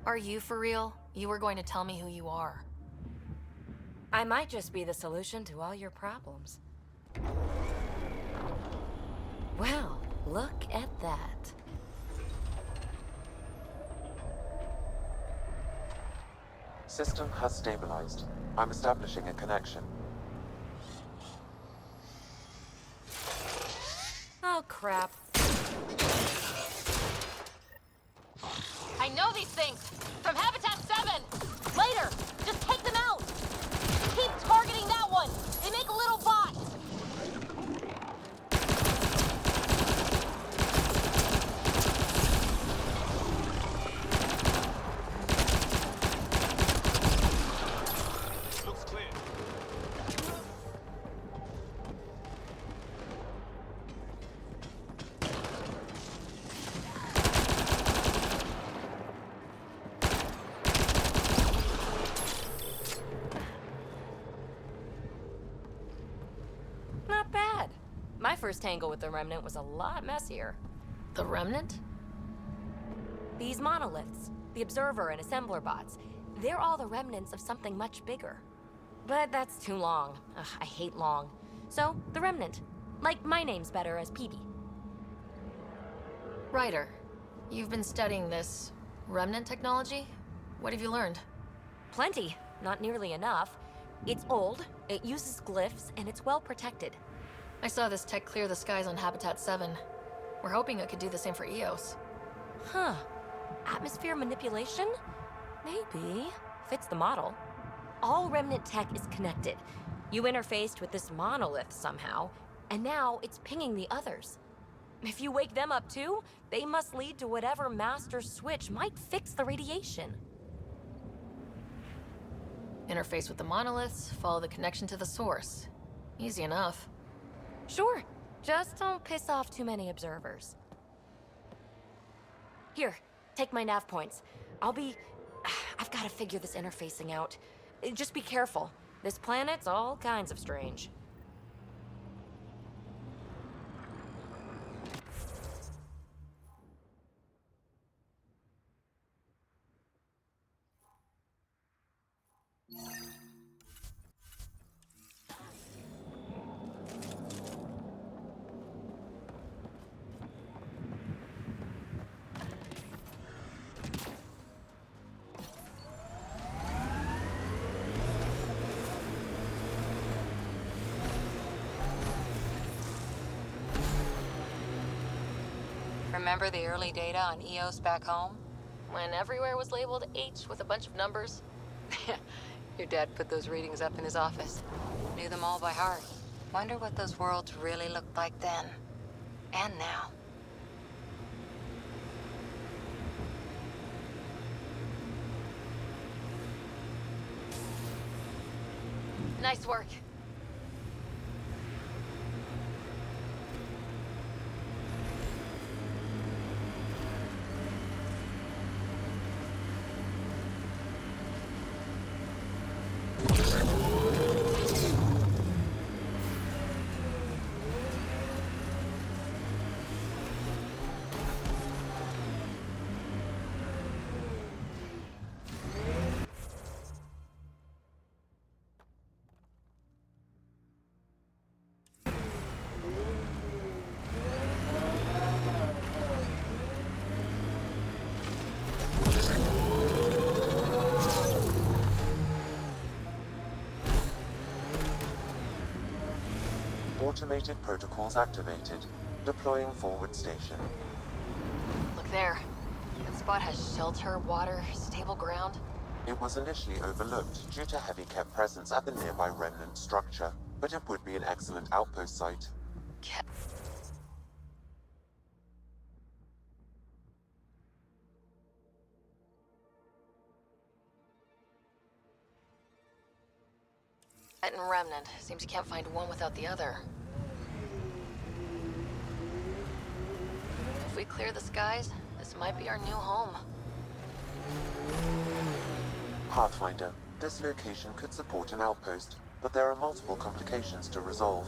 Are you for real? You were going to tell me who you are. I might just be the solution to all your problems. Well, look at that. System has stabilized. I'm establishing a connection. Oh, crap. I know these things! From Habitat 7! Later! Just take them out! Keep targeting that one! They make little bots! Looks clear. Not bad. My first tangle with the Remnant was a lot messier. The Remnant? These monoliths, the Observer and Assembler bots, they're all the remnants of something much bigger. But that's too long. Ugh, I hate long. So, the Remnant. Like, my name's better as PB. Ryder, you've been studying this Remnant technology? What have you learned? Plenty. Not nearly enough. It's old, it uses glyphs, and it's well protected. I saw this tech clear the skies on Habitat 7. We're hoping it could do the same for EOS. Huh. Atmosphere manipulation? Maybe. Fits the model. All Remnant tech is connected. You interfaced with this monolith somehow, and now it's pinging the others. If you wake them up too, they must lead to whatever master switch might fix the radiation. Interface with the monoliths, follow the connection to the source. Easy enough. Sure. Just don't piss off too many observers. Here, take my nav points. I've got to figure this interfacing out. Just be careful. This planet's all kinds of strange. Remember the early data on EOS back home? When everywhere was labeled H with a bunch of numbers. Your dad put those readings up in his office. Knew them all by heart. Wonder what those worlds really looked like then. And now. Nice work. Automated protocols activated. Deploying forward station. Look there. That spot has shelter, water, stable ground. It was initially overlooked due to heavy kept presence at the nearby remnant structure, but it would be an excellent outpost site. And Remnant. Seems you can't find one without the other. If we clear the skies, this might be our new home. Pathfinder, this location could support an outpost, but there are multiple complications to resolve.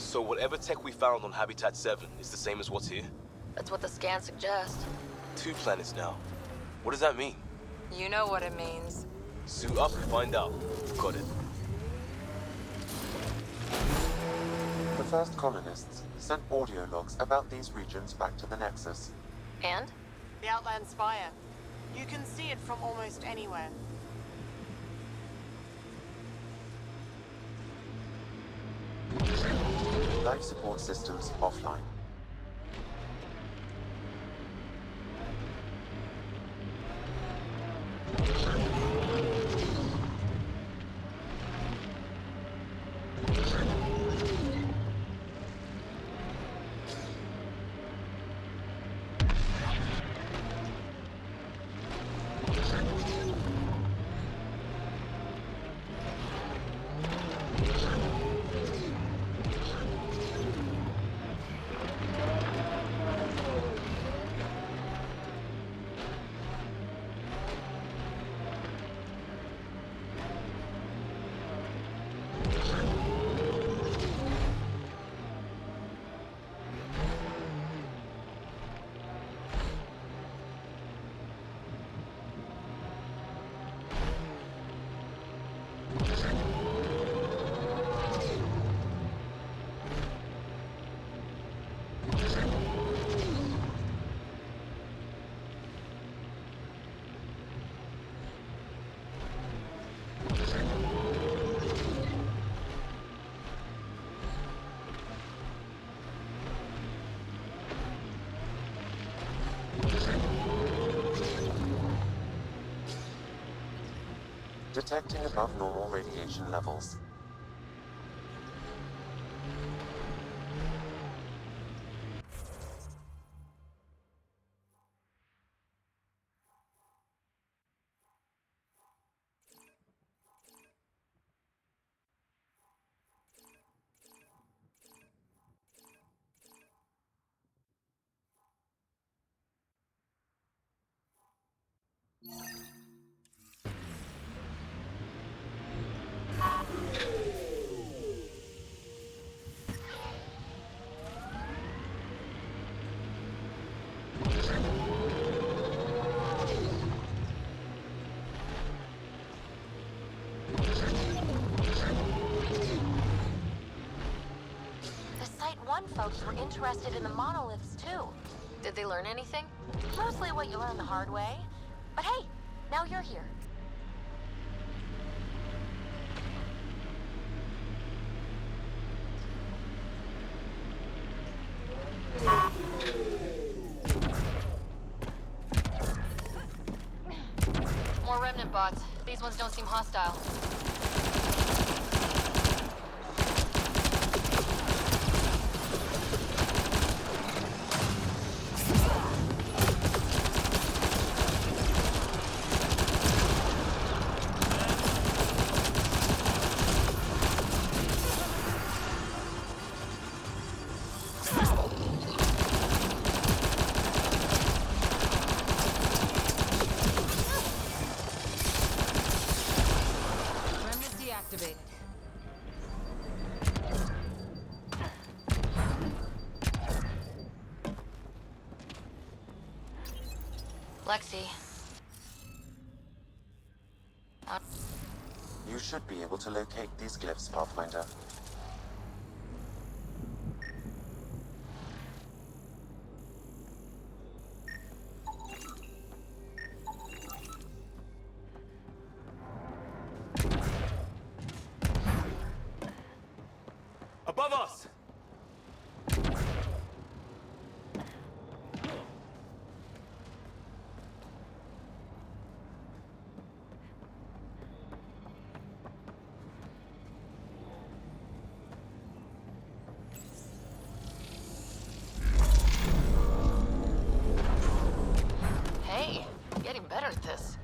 So whatever tech we found on Habitat 7 is the same as what's here? That's what the scans suggest. 2 planets now. What does that mean? You know what it means. Suit up and find out. Got it. The first colonists sent audio logs about these regions back to the Nexus. And? The Outland Spire. You can see it from almost anywhere. Life support systems offline. Detecting above normal radiation levels. The Site 1 folks were interested in the monoliths, too. Did they learn anything? Mostly what you learn the hard way. But hey, now you're here. More remnant bots. These ones don't seem hostile. Remnant deactivated. Lexi. You should be able to locate these glyphs, Pathfinder. Above us! Hey, I'm getting better at this.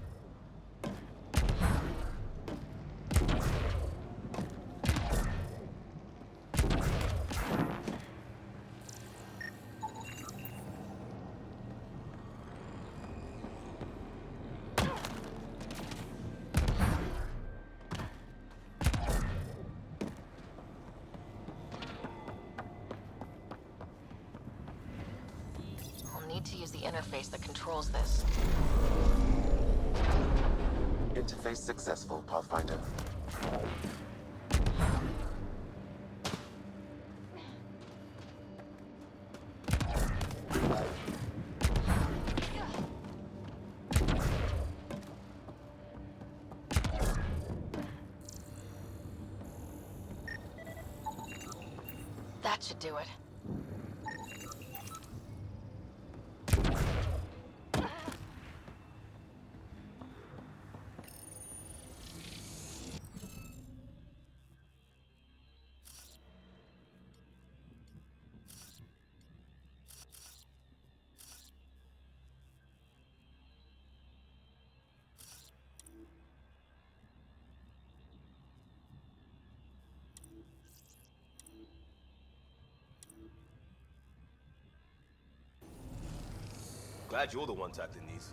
I'll need to use the interface that controls this. Interface successful, Pathfinder. That should do it. Glad you're the one tackling these.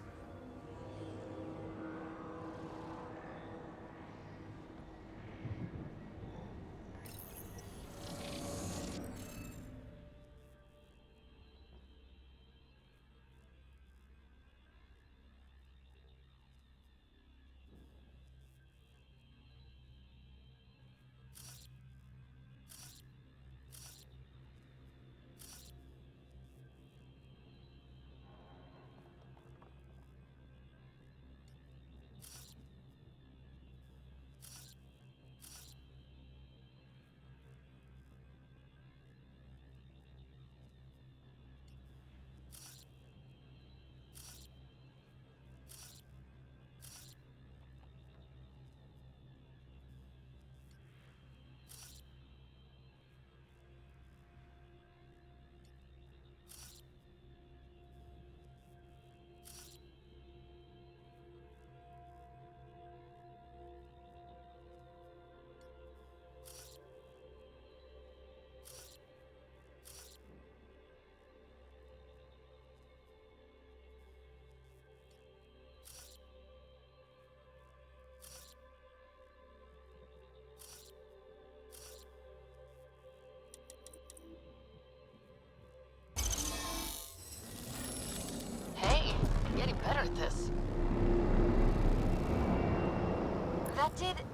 did...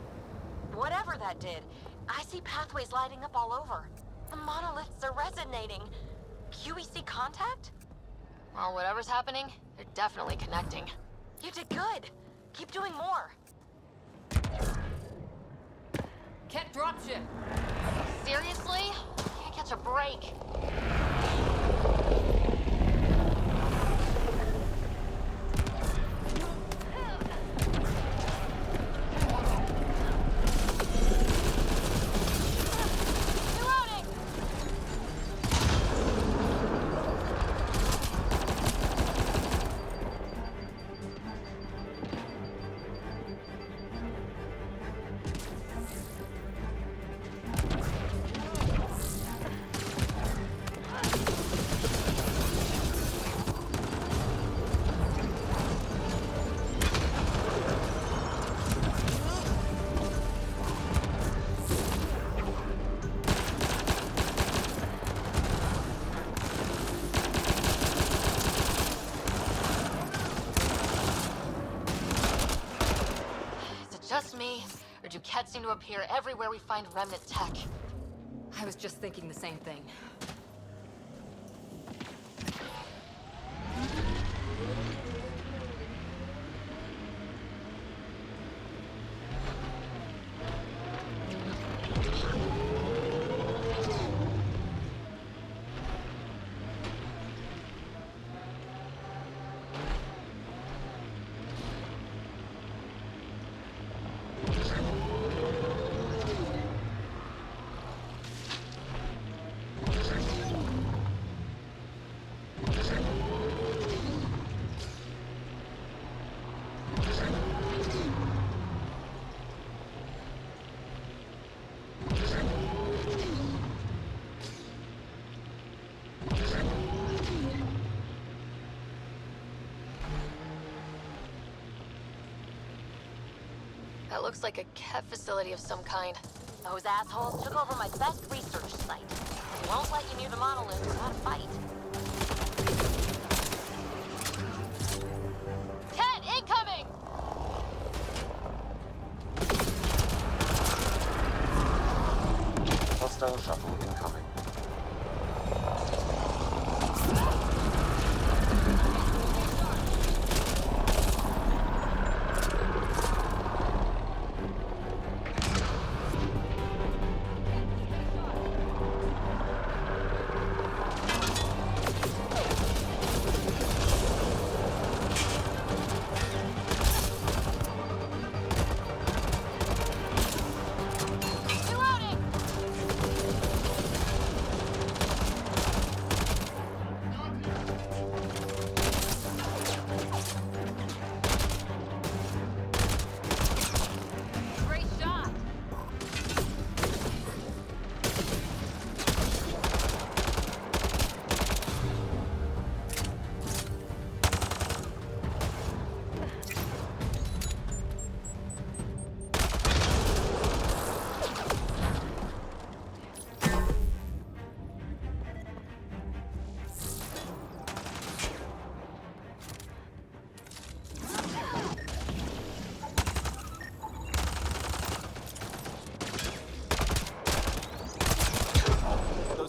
whatever that did. I see pathways lighting up all over. The monoliths are resonating. QEC contact? Well, whatever's happening, they're definitely connecting. You did good. Keep doing more. Can't dropship. Seriously? Can't catch a break. Just me, or do Kett seem to appear everywhere we find remnant tech? I was just thinking the same thing. That looks like a Kett facility of some kind. Those assholes took over my best research site. They won't let you near the monolith without a fight. Kett, incoming! Hostile shuttle incoming.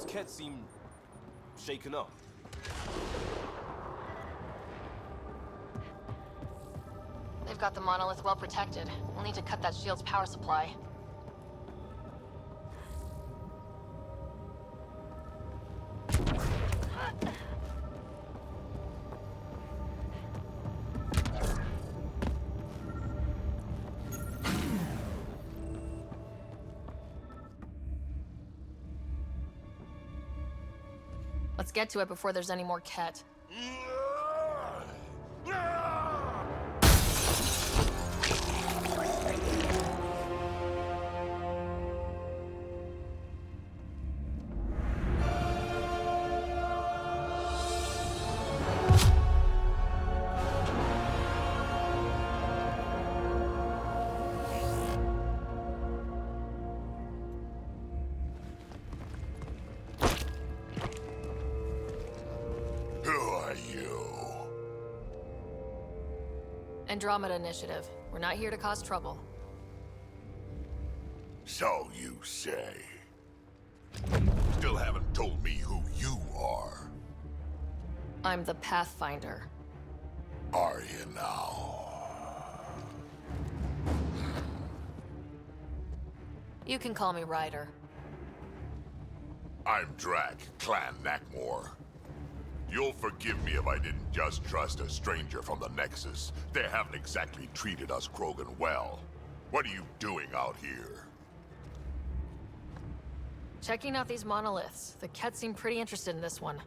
Kett seem shaken up. They've got the monolith well protected. We'll need to cut that shield's power supply. Let's get to it before there's any more Kett. Andromeda Initiative. We're not here to cause trouble. So you say. Still haven't told me who you are. I'm the Pathfinder. Are you now? You can call me Ryder. I'm Drac, Clan Nakmor. You'll forgive me if I didn't just trust a stranger from the Nexus. They haven't exactly treated us Krogan well. What are you doing out here? Checking out these monoliths. The Ket seem pretty interested in this one.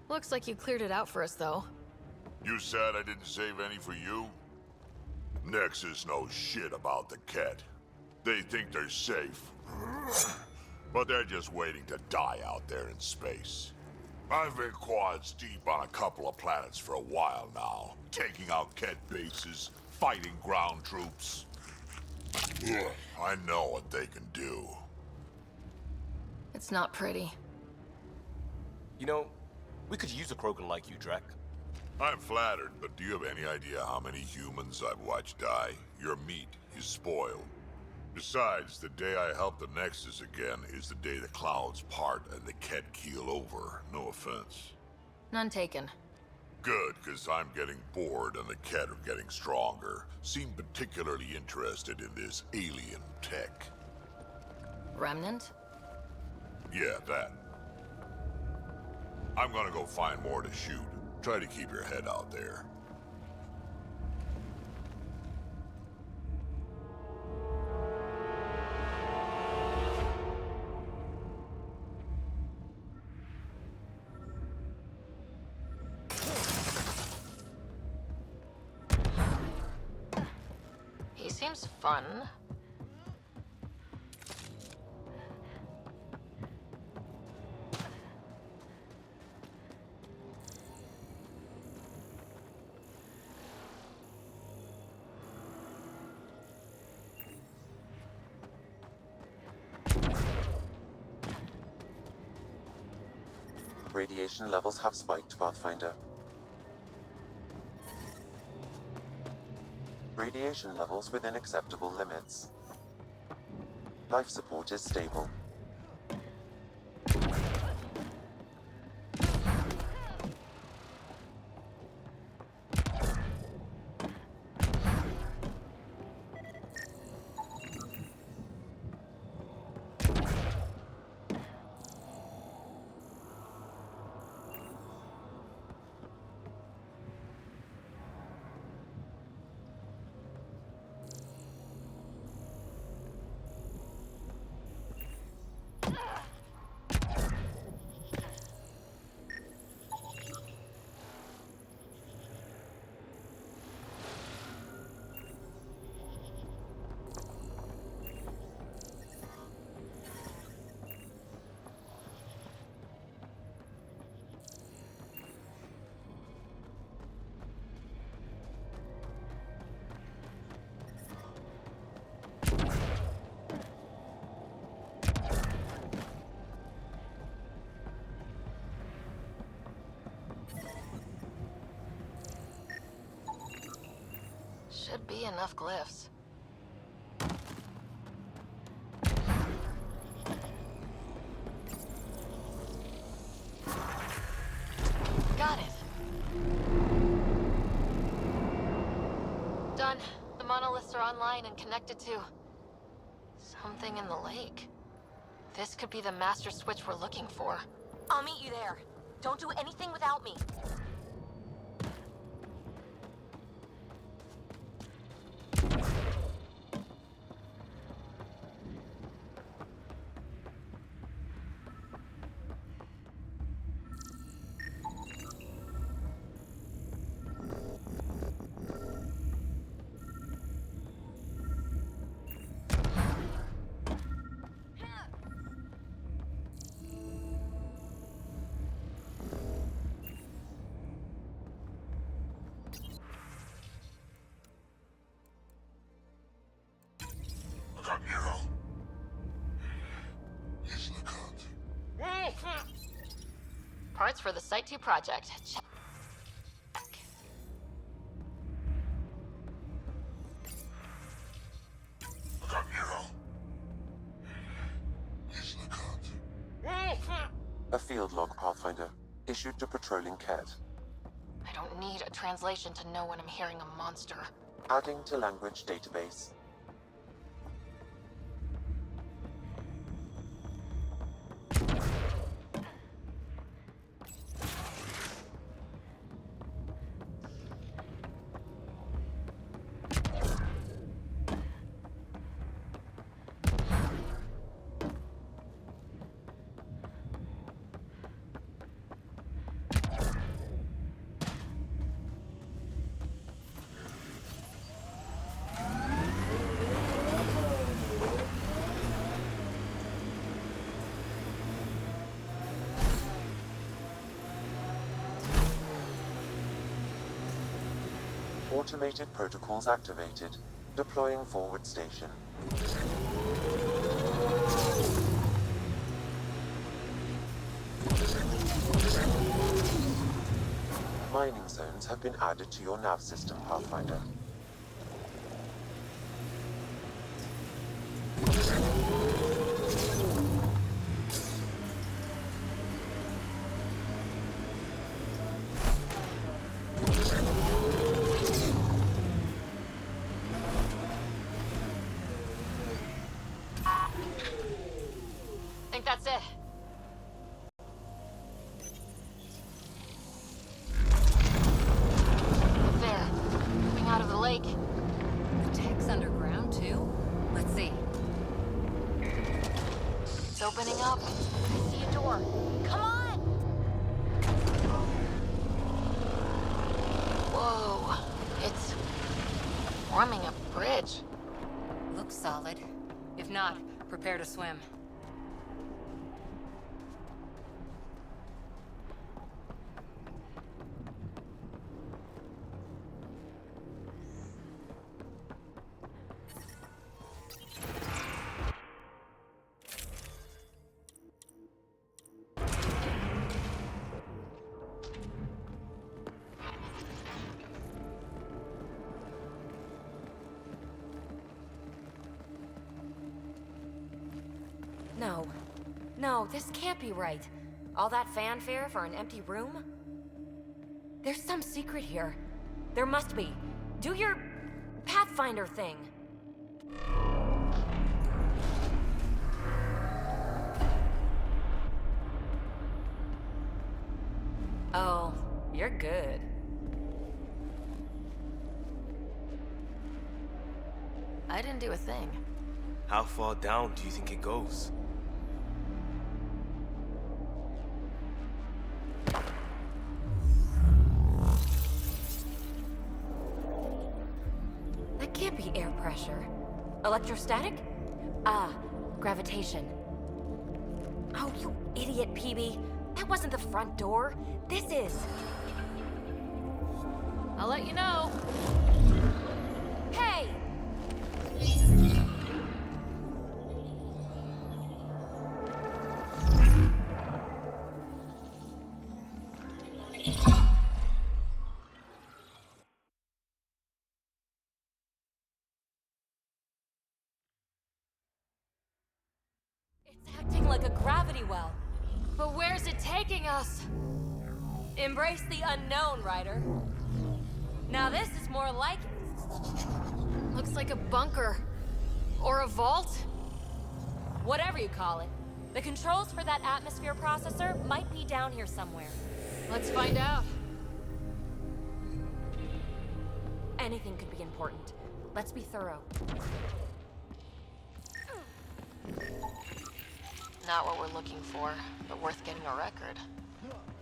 Looks like you cleared it out for us, though. You said I didn't save any for you? Nexus knows shit about the Ket. They think they're safe. But they're just waiting to die out there in space. I've been quads deep on a couple of planets for a while now, taking out Ket bases, fighting ground troops. I know what they can do. It's not pretty. You know, we could use a Krogan like you, Drac. I'm flattered, but do you have any idea how many humans I've watched die? Your meat is spoiled. Besides, the day I help the Nexus again is the day the clouds part and the Ket keel over. No offense. None taken. Good, because I'm getting bored and the Ket are getting stronger. Seem particularly interested in this alien tech. Remnant? Yeah, that. I'm gonna go find more to shoot. Try to keep your head out there. He seems fun. Radiation levels have spiked, Pathfinder. Radiation levels within acceptable limits. Life support is stable. Should be enough glyphs. Got it. Done. The monoliths are online and connected to something in the lake. This could be the master switch we're looking for. I'll meet you there. Don't do anything without me. Parts for the Site 2 project. Check. A field log, Pathfinder, issued to patrolling Ket. I don't need a translation to know when I'm hearing a monster. Adding to language database. Automated protocols activated. Deploying forward station. Mining zones have been added to your nav system, Pathfinder. Think that's it. There. Coming out of the lake. The tech's underground, too? Let's see. It's opening up. I see a door. Come on! Whoa. It's forming a bridge. Looks solid. If not, prepare to swim. No. No, this can't be right. All that fanfare for an empty room? There's some secret here. There must be. Do your Pathfinder thing. Oh, you're good. I didn't do a thing. How far down do you think it goes? That can't be air pressure. Electrostatic? Ah, gravitation. Oh, you idiot, PB. That wasn't the front door. This is. I'll let you know. Hey! It's acting like a gravity well. But where's it taking us? Embrace the unknown, Ryder. Now this is more like it. Looks like a bunker. Or a vault? Whatever you call it. The controls for that atmosphere processor might be down here somewhere. Let's find out. Anything could be important. Let's be thorough. Not what we're looking for, but worth getting a record.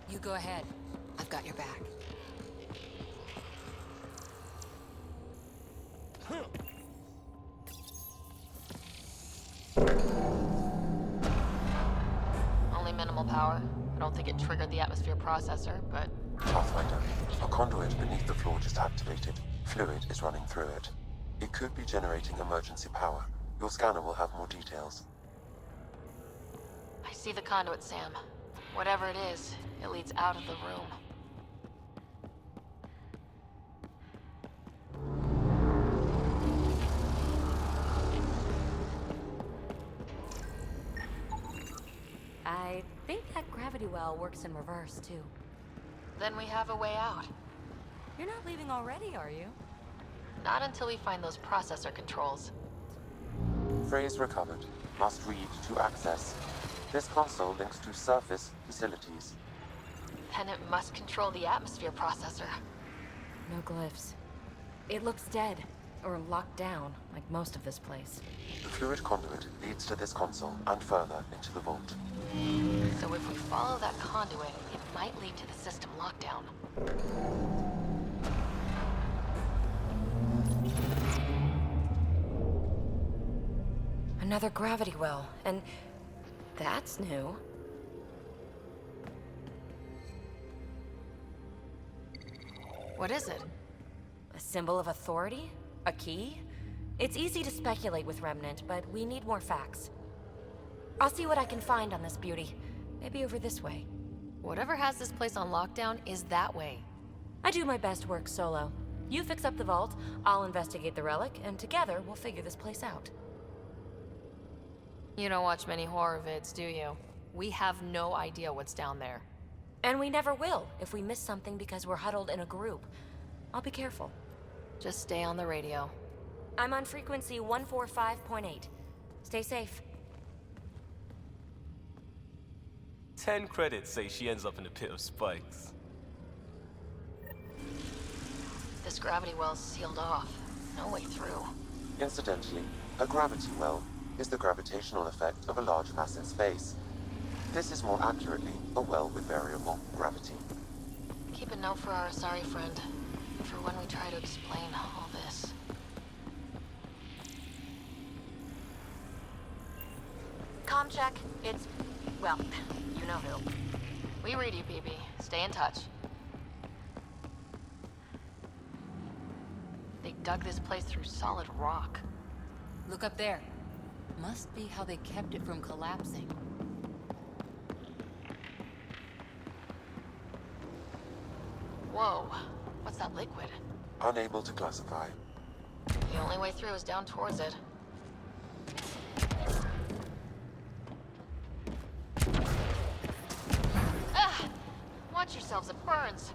You go ahead. I've got your back. Only minimal power. I don't think it triggered the atmosphere processor, but... Pathfinder, a conduit beneath the floor just activated. Fluid is running through it. It could be generating emergency power. Your scanner will have more details. I see the conduit, Sam. Whatever it is, it leads out of the room. I think that gravity well works in reverse, too. Then we have a way out. You're not leaving already, are you? Not until we find those processor controls. Phrase recovered. Must read to access. This console links to surface facilities. Then it must control the atmosphere processor. No glyphs. It looks dead, or locked down, like most of this place. The fluid conduit leads to this console and further into the vault. So if we follow that conduit, it might lead to the system lockdown. Another gravity well, and that's new. What is it? A symbol of authority? A key? It's easy to speculate with Remnant, but we need more facts. I'll see what I can find on this beauty. Maybe over this way. Whatever has this place on lockdown is that way. I do my best work solo. You fix up the vault, I'll investigate the relic, and together we'll figure this place out. You don't watch many horror vids, do you? We have no idea what's down there. And we never will if we miss something because we're huddled in a group. I'll be careful. Just stay on the radio. I'm on frequency 145.8. Stay safe. 10 credits say she ends up in a pit of spikes. This gravity well's sealed off. No way through. Incidentally, a gravity well is the gravitational effect of a large mass in space. This is more accurately a well with variable gravity. Keep a note for our sorry friend, for when we try to explain all this. Comm check. It's... well, you know who. We read you, BB. Stay in touch. They dug this place through solid rock. Look up there. Must be how they kept it from collapsing. Whoa. What's that liquid? Unable to classify. The only way through is down towards it. Ah! Watch yourselves, it burns.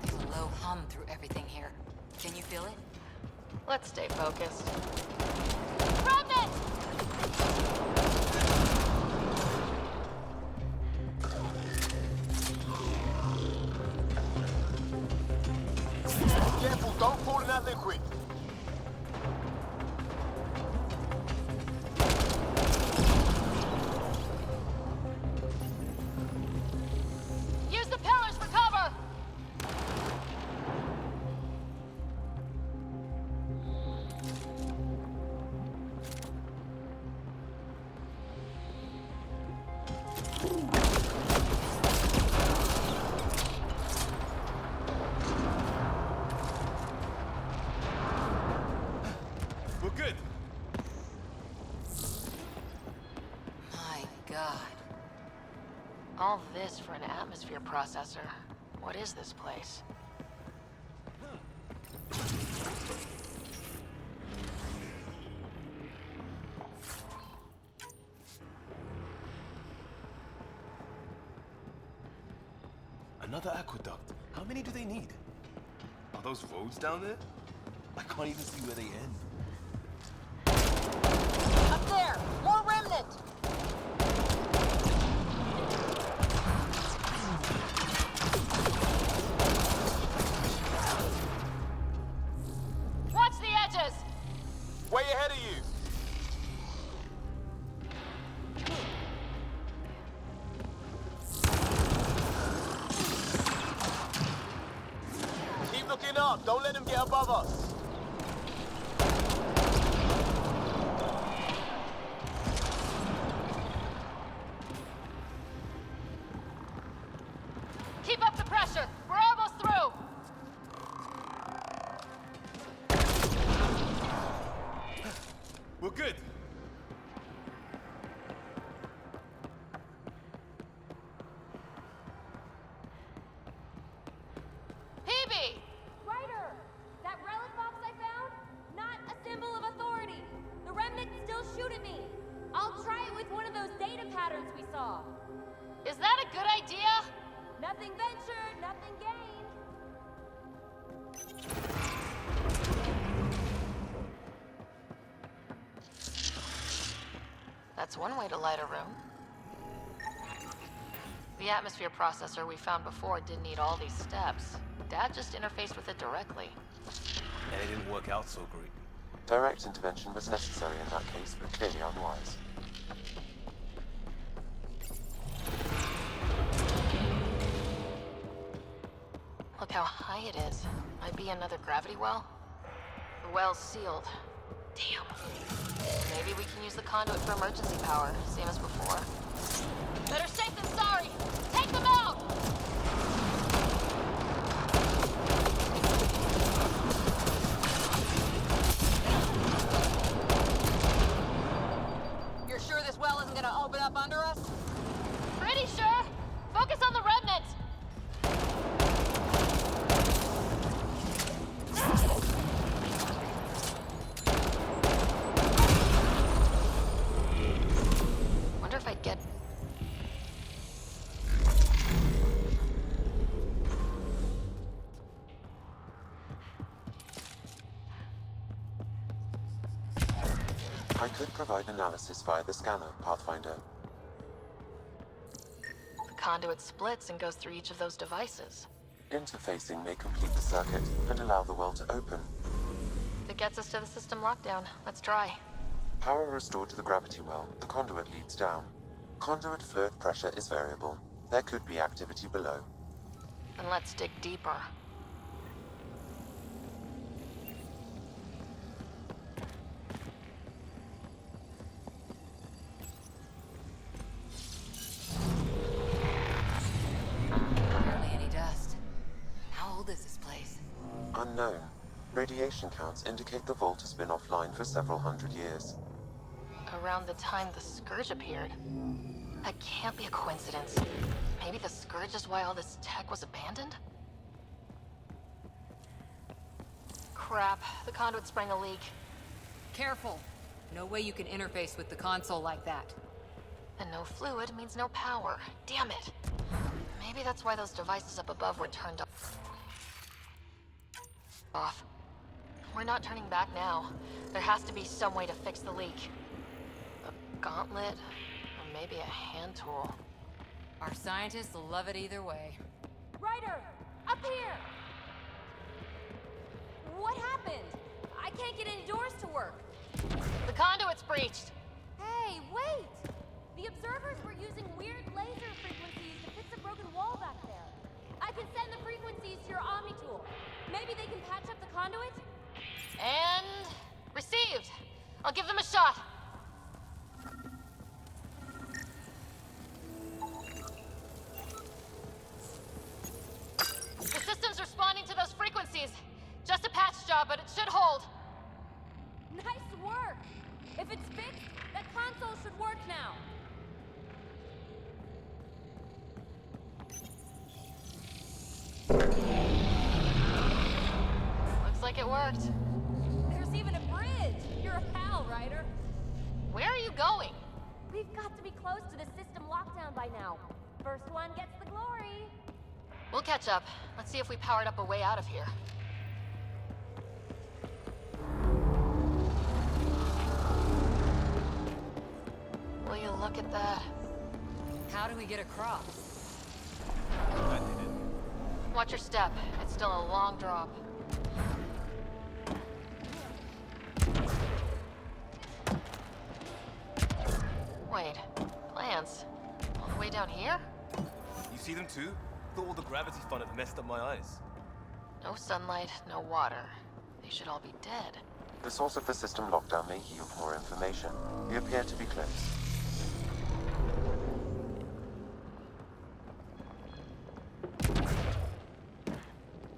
There's a low hum through everything here. Can you feel it? Let's stay focused. Remnant! Careful, don't fall in that liquid. Use the pillars for cover! We're good. My God. All this for an atmosphere processor. What is this place? Another aqueduct. How many do they need? Are those roads down there? I can't even see where they end. Up there! More remnant! Watch the edges! Way ahead of you. Keep looking up. Don't let them get above us. Keep up the pressure! We're almost through! We're good. PB! Ryder! That relic box I found? Not a symbol of authority. The Remnant still I'll try it with one of those data patterns we saw. Is that a good idea? Nothing ventured, nothing gained. That's one way to light a room. The atmosphere processor we found before didn't need all these steps. Dad just interfaced with it directly. And it didn't work out so great. Direct intervention was necessary in that case, but clearly unwise. Look how high it is. Might be another gravity well. The well's sealed. Damn. Maybe we can use the conduit for emergency power, same as before. Better safe than sorry! Take them out! You're sure this well isn't gonna open up under us? Pretty sure! Focus on the remnant! Wonder if I'd get... I could provide analysis via the scanner, Pathfinder. The conduit splits and goes through each of those devices. Interfacing may complete the circuit and allow the well to open. If it gets us to the system lockdown, let's try. Power restored to the gravity well, the conduit leads down. Conduit fluid pressure is variable. There could be activity below. Then let's dig deeper. Hardly any dust. How old is this place? Unknown. Radiation counts indicate the vault has been offline for several hundred years. Around the time the Scourge appeared. That can't be a coincidence. Maybe the Scourge is why all this tech was abandoned? Crap, the conduit sprang a leak. Careful. No way you can interface with the console like that. And no fluid means no power. Damn it. Maybe that's why those devices up above were turned off. We're not turning back now. There has to be some way to fix the leak. A gauntlet, or maybe a hand tool. Our scientists will love it either way. Ryder, up here! What happened? I can't get any doors to work. The conduit's breached! Hey, wait! The observers were using weird laser frequencies to fix a broken wall back there. I can send the frequencies to your Omni tool. Maybe they can patch up the conduit? And... received! I'll give them a shot! The system's responding to those frequencies. Just a patch job, but it should hold. Nice work! If it's fixed, that console should work now. Looks like it worked. There's even a bridge! You're a pal, Ryder. Where are you going? We've got to be close to the system lockdown by now. First one gets the glory. We'll catch up. Let's see if we powered up a way out of here. Will you look at that? How do we get across? Watch your step. It's still a long drop. Wait, plants? All the way down here? You see them too? Thought all the gravity fun had messed up my eyes. No sunlight, no water. They should all be dead. The source of the system lockdown may yield more information. We appear to be close.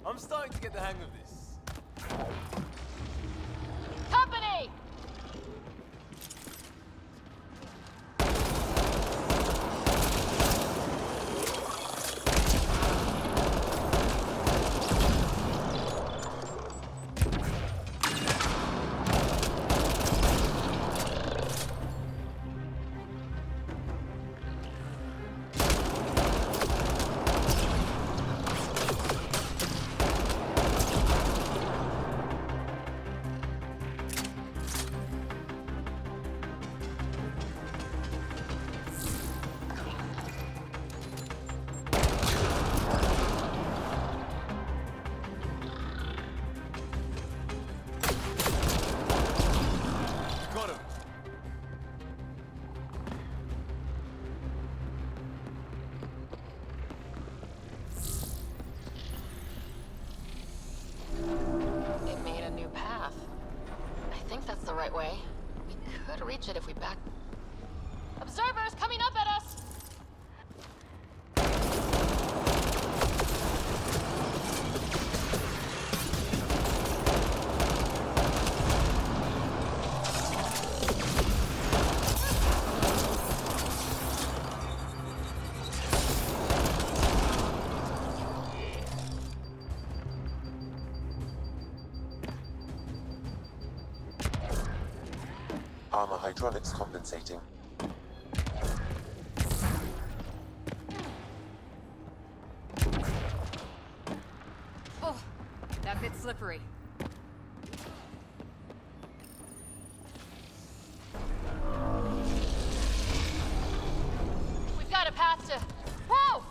I'm starting to get the hang of this. Company! to reach it if we back. Observers coming up at us! Armor hydraulics compensating. Oh, that bit's slippery. We've got a path to... Whoa!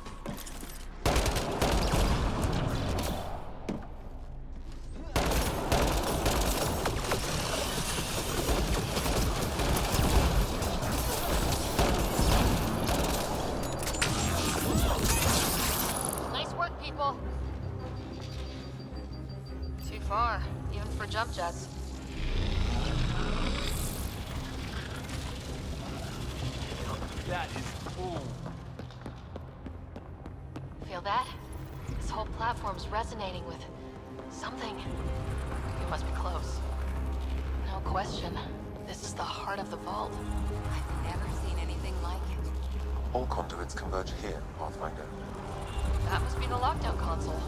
Nice work, people. Too far, even for jump jets. That is cool. Feel that? This whole platform's resonating with something. We must be close. No question. This is the heart of the vault. I've never seen anything like it. All conduits converge here, Pathfinder. That must be the lockdown console.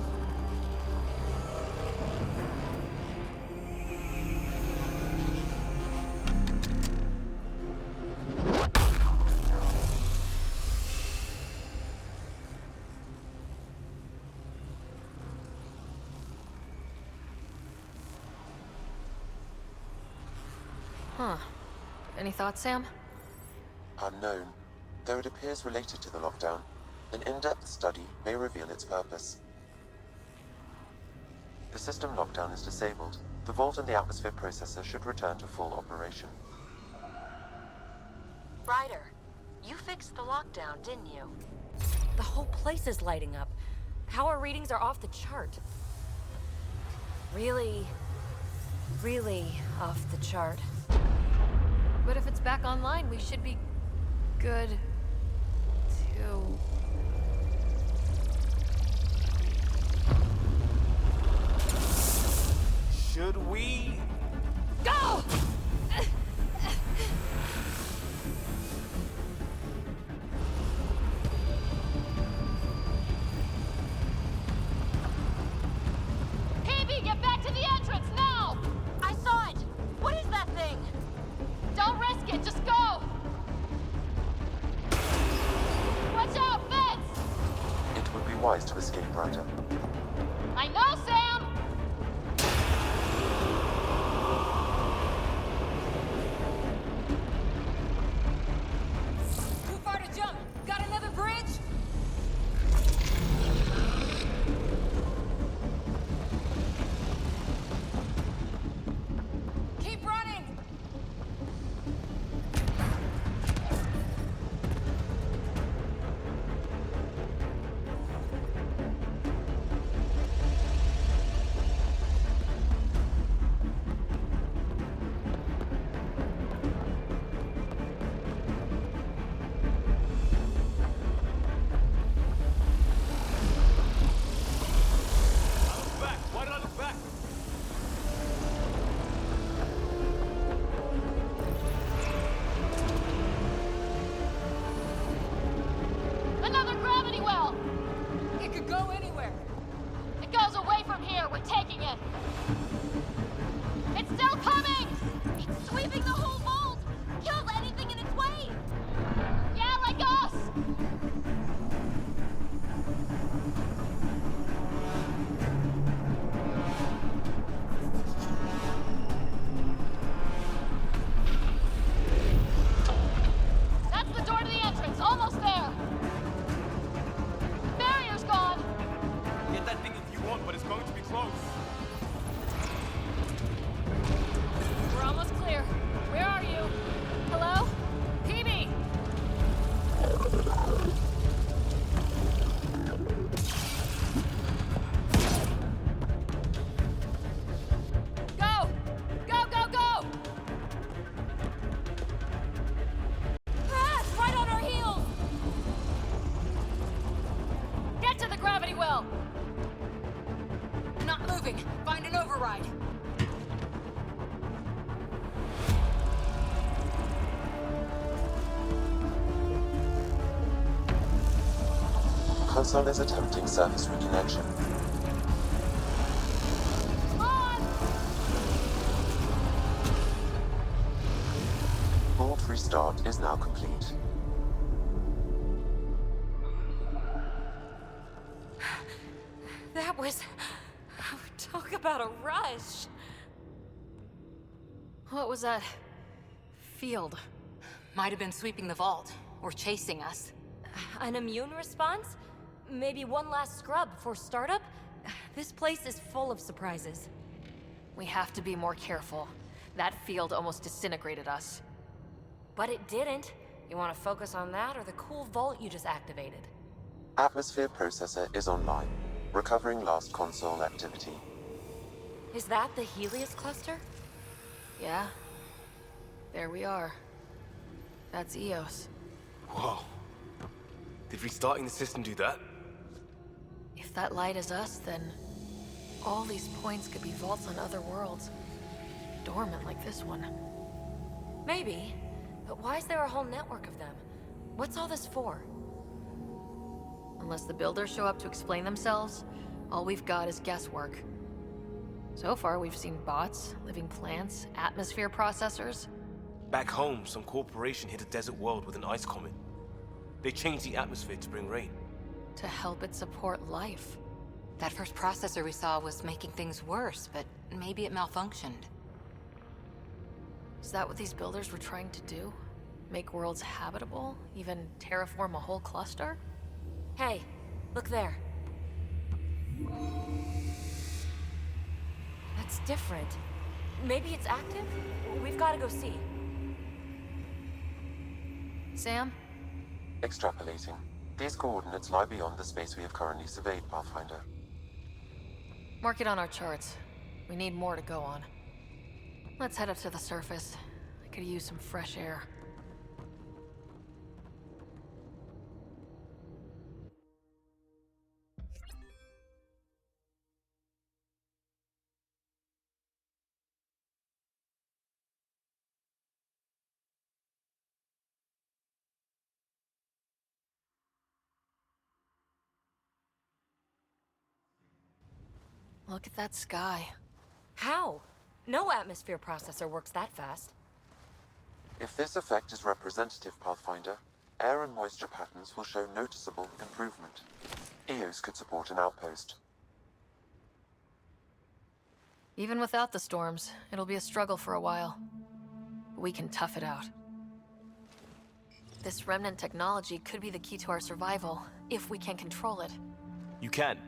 Huh. Any thoughts, Sam? Unknown. Though it appears related to the lockdown, an in-depth study may reveal its purpose. The system lockdown is disabled. The vault and the atmosphere processor should return to full operation. Ryder, you fixed the lockdown, didn't you? The whole place is lighting up. Power readings are off the chart. Really off the chart. But if it's back online, we should be good too. Should we? Go! PB, get back to the entrance, now! I saw it! What is that thing? Don't risk it, just go! Watch out, fence! It would be wise to escape, Ryder. I know, Sam! Too far to jump. Got another bridge? Keep running! Back! Why did I look back? Another gravity well! It could go anywhere. It goes away from here, we're taking it! It's still coming! It's sweeping the whole vault! Kills anything in its way! Yeah, like us! That's the door to the entrance, almost there! Barrier's gone! Get that thing if you want, but it's going to be close. We're almost clear. Where are you? Hello? PB! Go! Go, go, go! console is attempting service reconnection. Board restart is now complete. That was... Talk about a rush. What was that? Field. Might have been sweeping the vault, or chasing us. An immune response? Maybe one last scrub before startup? This place is full of surprises. We have to be more careful. That field almost disintegrated us. But it didn't. You want to focus on that or the cool vault you just activated? Atmosphere processor is online, recovering last console activity. Is that the Helios cluster? Yeah. There we are. That's Eos. Whoa. Did restarting the system do that? If that light is us, then all these points could be vaults on other worlds. Dormant like this one. Maybe. But why is there a whole network of them? What's all this for? Unless the builders show up to explain themselves, all we've got is guesswork. So far, we've seen bots, living plants, atmosphere processors. Back home, some corporation hit a desert world with an ice comet. They changed the atmosphere to bring rain. To help it support life. That first processor we saw was making things worse, but maybe it malfunctioned. Is that what these builders were trying to do? Make worlds habitable? Even terraform a whole cluster? Hey, look there. That's different. Maybe it's active? We've got to go see. Sam? Extrapolating. These coordinates lie beyond the space we have currently surveyed, Pathfinder. Mark it on our charts. We need more to go on. Let's head up to the surface. I could use some fresh air. Look at that sky. How? No atmosphere processor works that fast. If this effect is representative, Pathfinder, air and moisture patterns will show noticeable improvement. Eos could support an outpost. Even without the storms, it'll be a struggle for a while. But we can tough it out. This remnant technology could be the key to our survival, if we can control it. You can.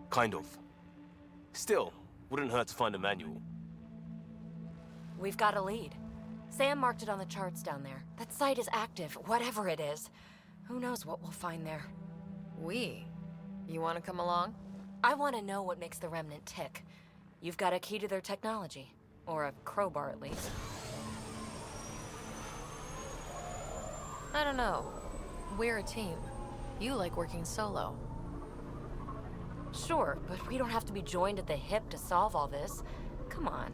Kind of. Still, wouldn't hurt to find a manual. We've got a lead. Sam marked it on the charts down there. That site is active, whatever it is. Who knows what we'll find there. We? You want to come along? I want to know what makes the Remnant tick. You've got a key to their technology. Or a crowbar, at least. I don't know. We're a team. You like working solo. Sure, but we don't have to be joined at the hip to solve all this. Come on.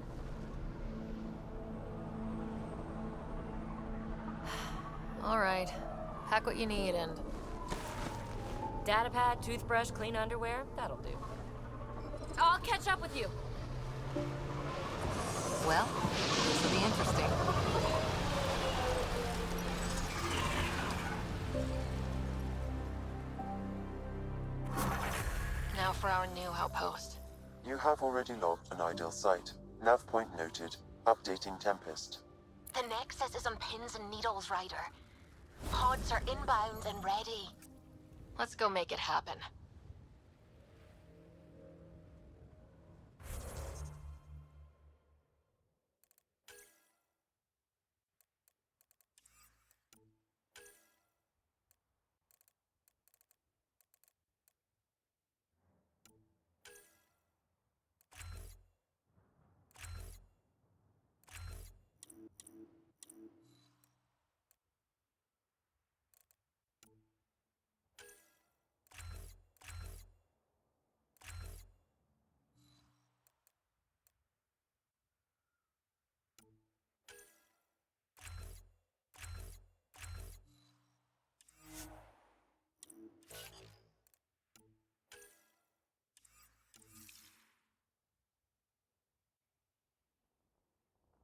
All right. Pack what you need and... Datapad, toothbrush, clean underwear, that'll do. I'll catch up with you. Well, this will be interesting. Now for our new outpost. You have already logged an ideal site. Nav point noted. Updating Tempest. The Nexus is on pins and needles, Ryder. Pods are inbound and ready. Let's go make it happen.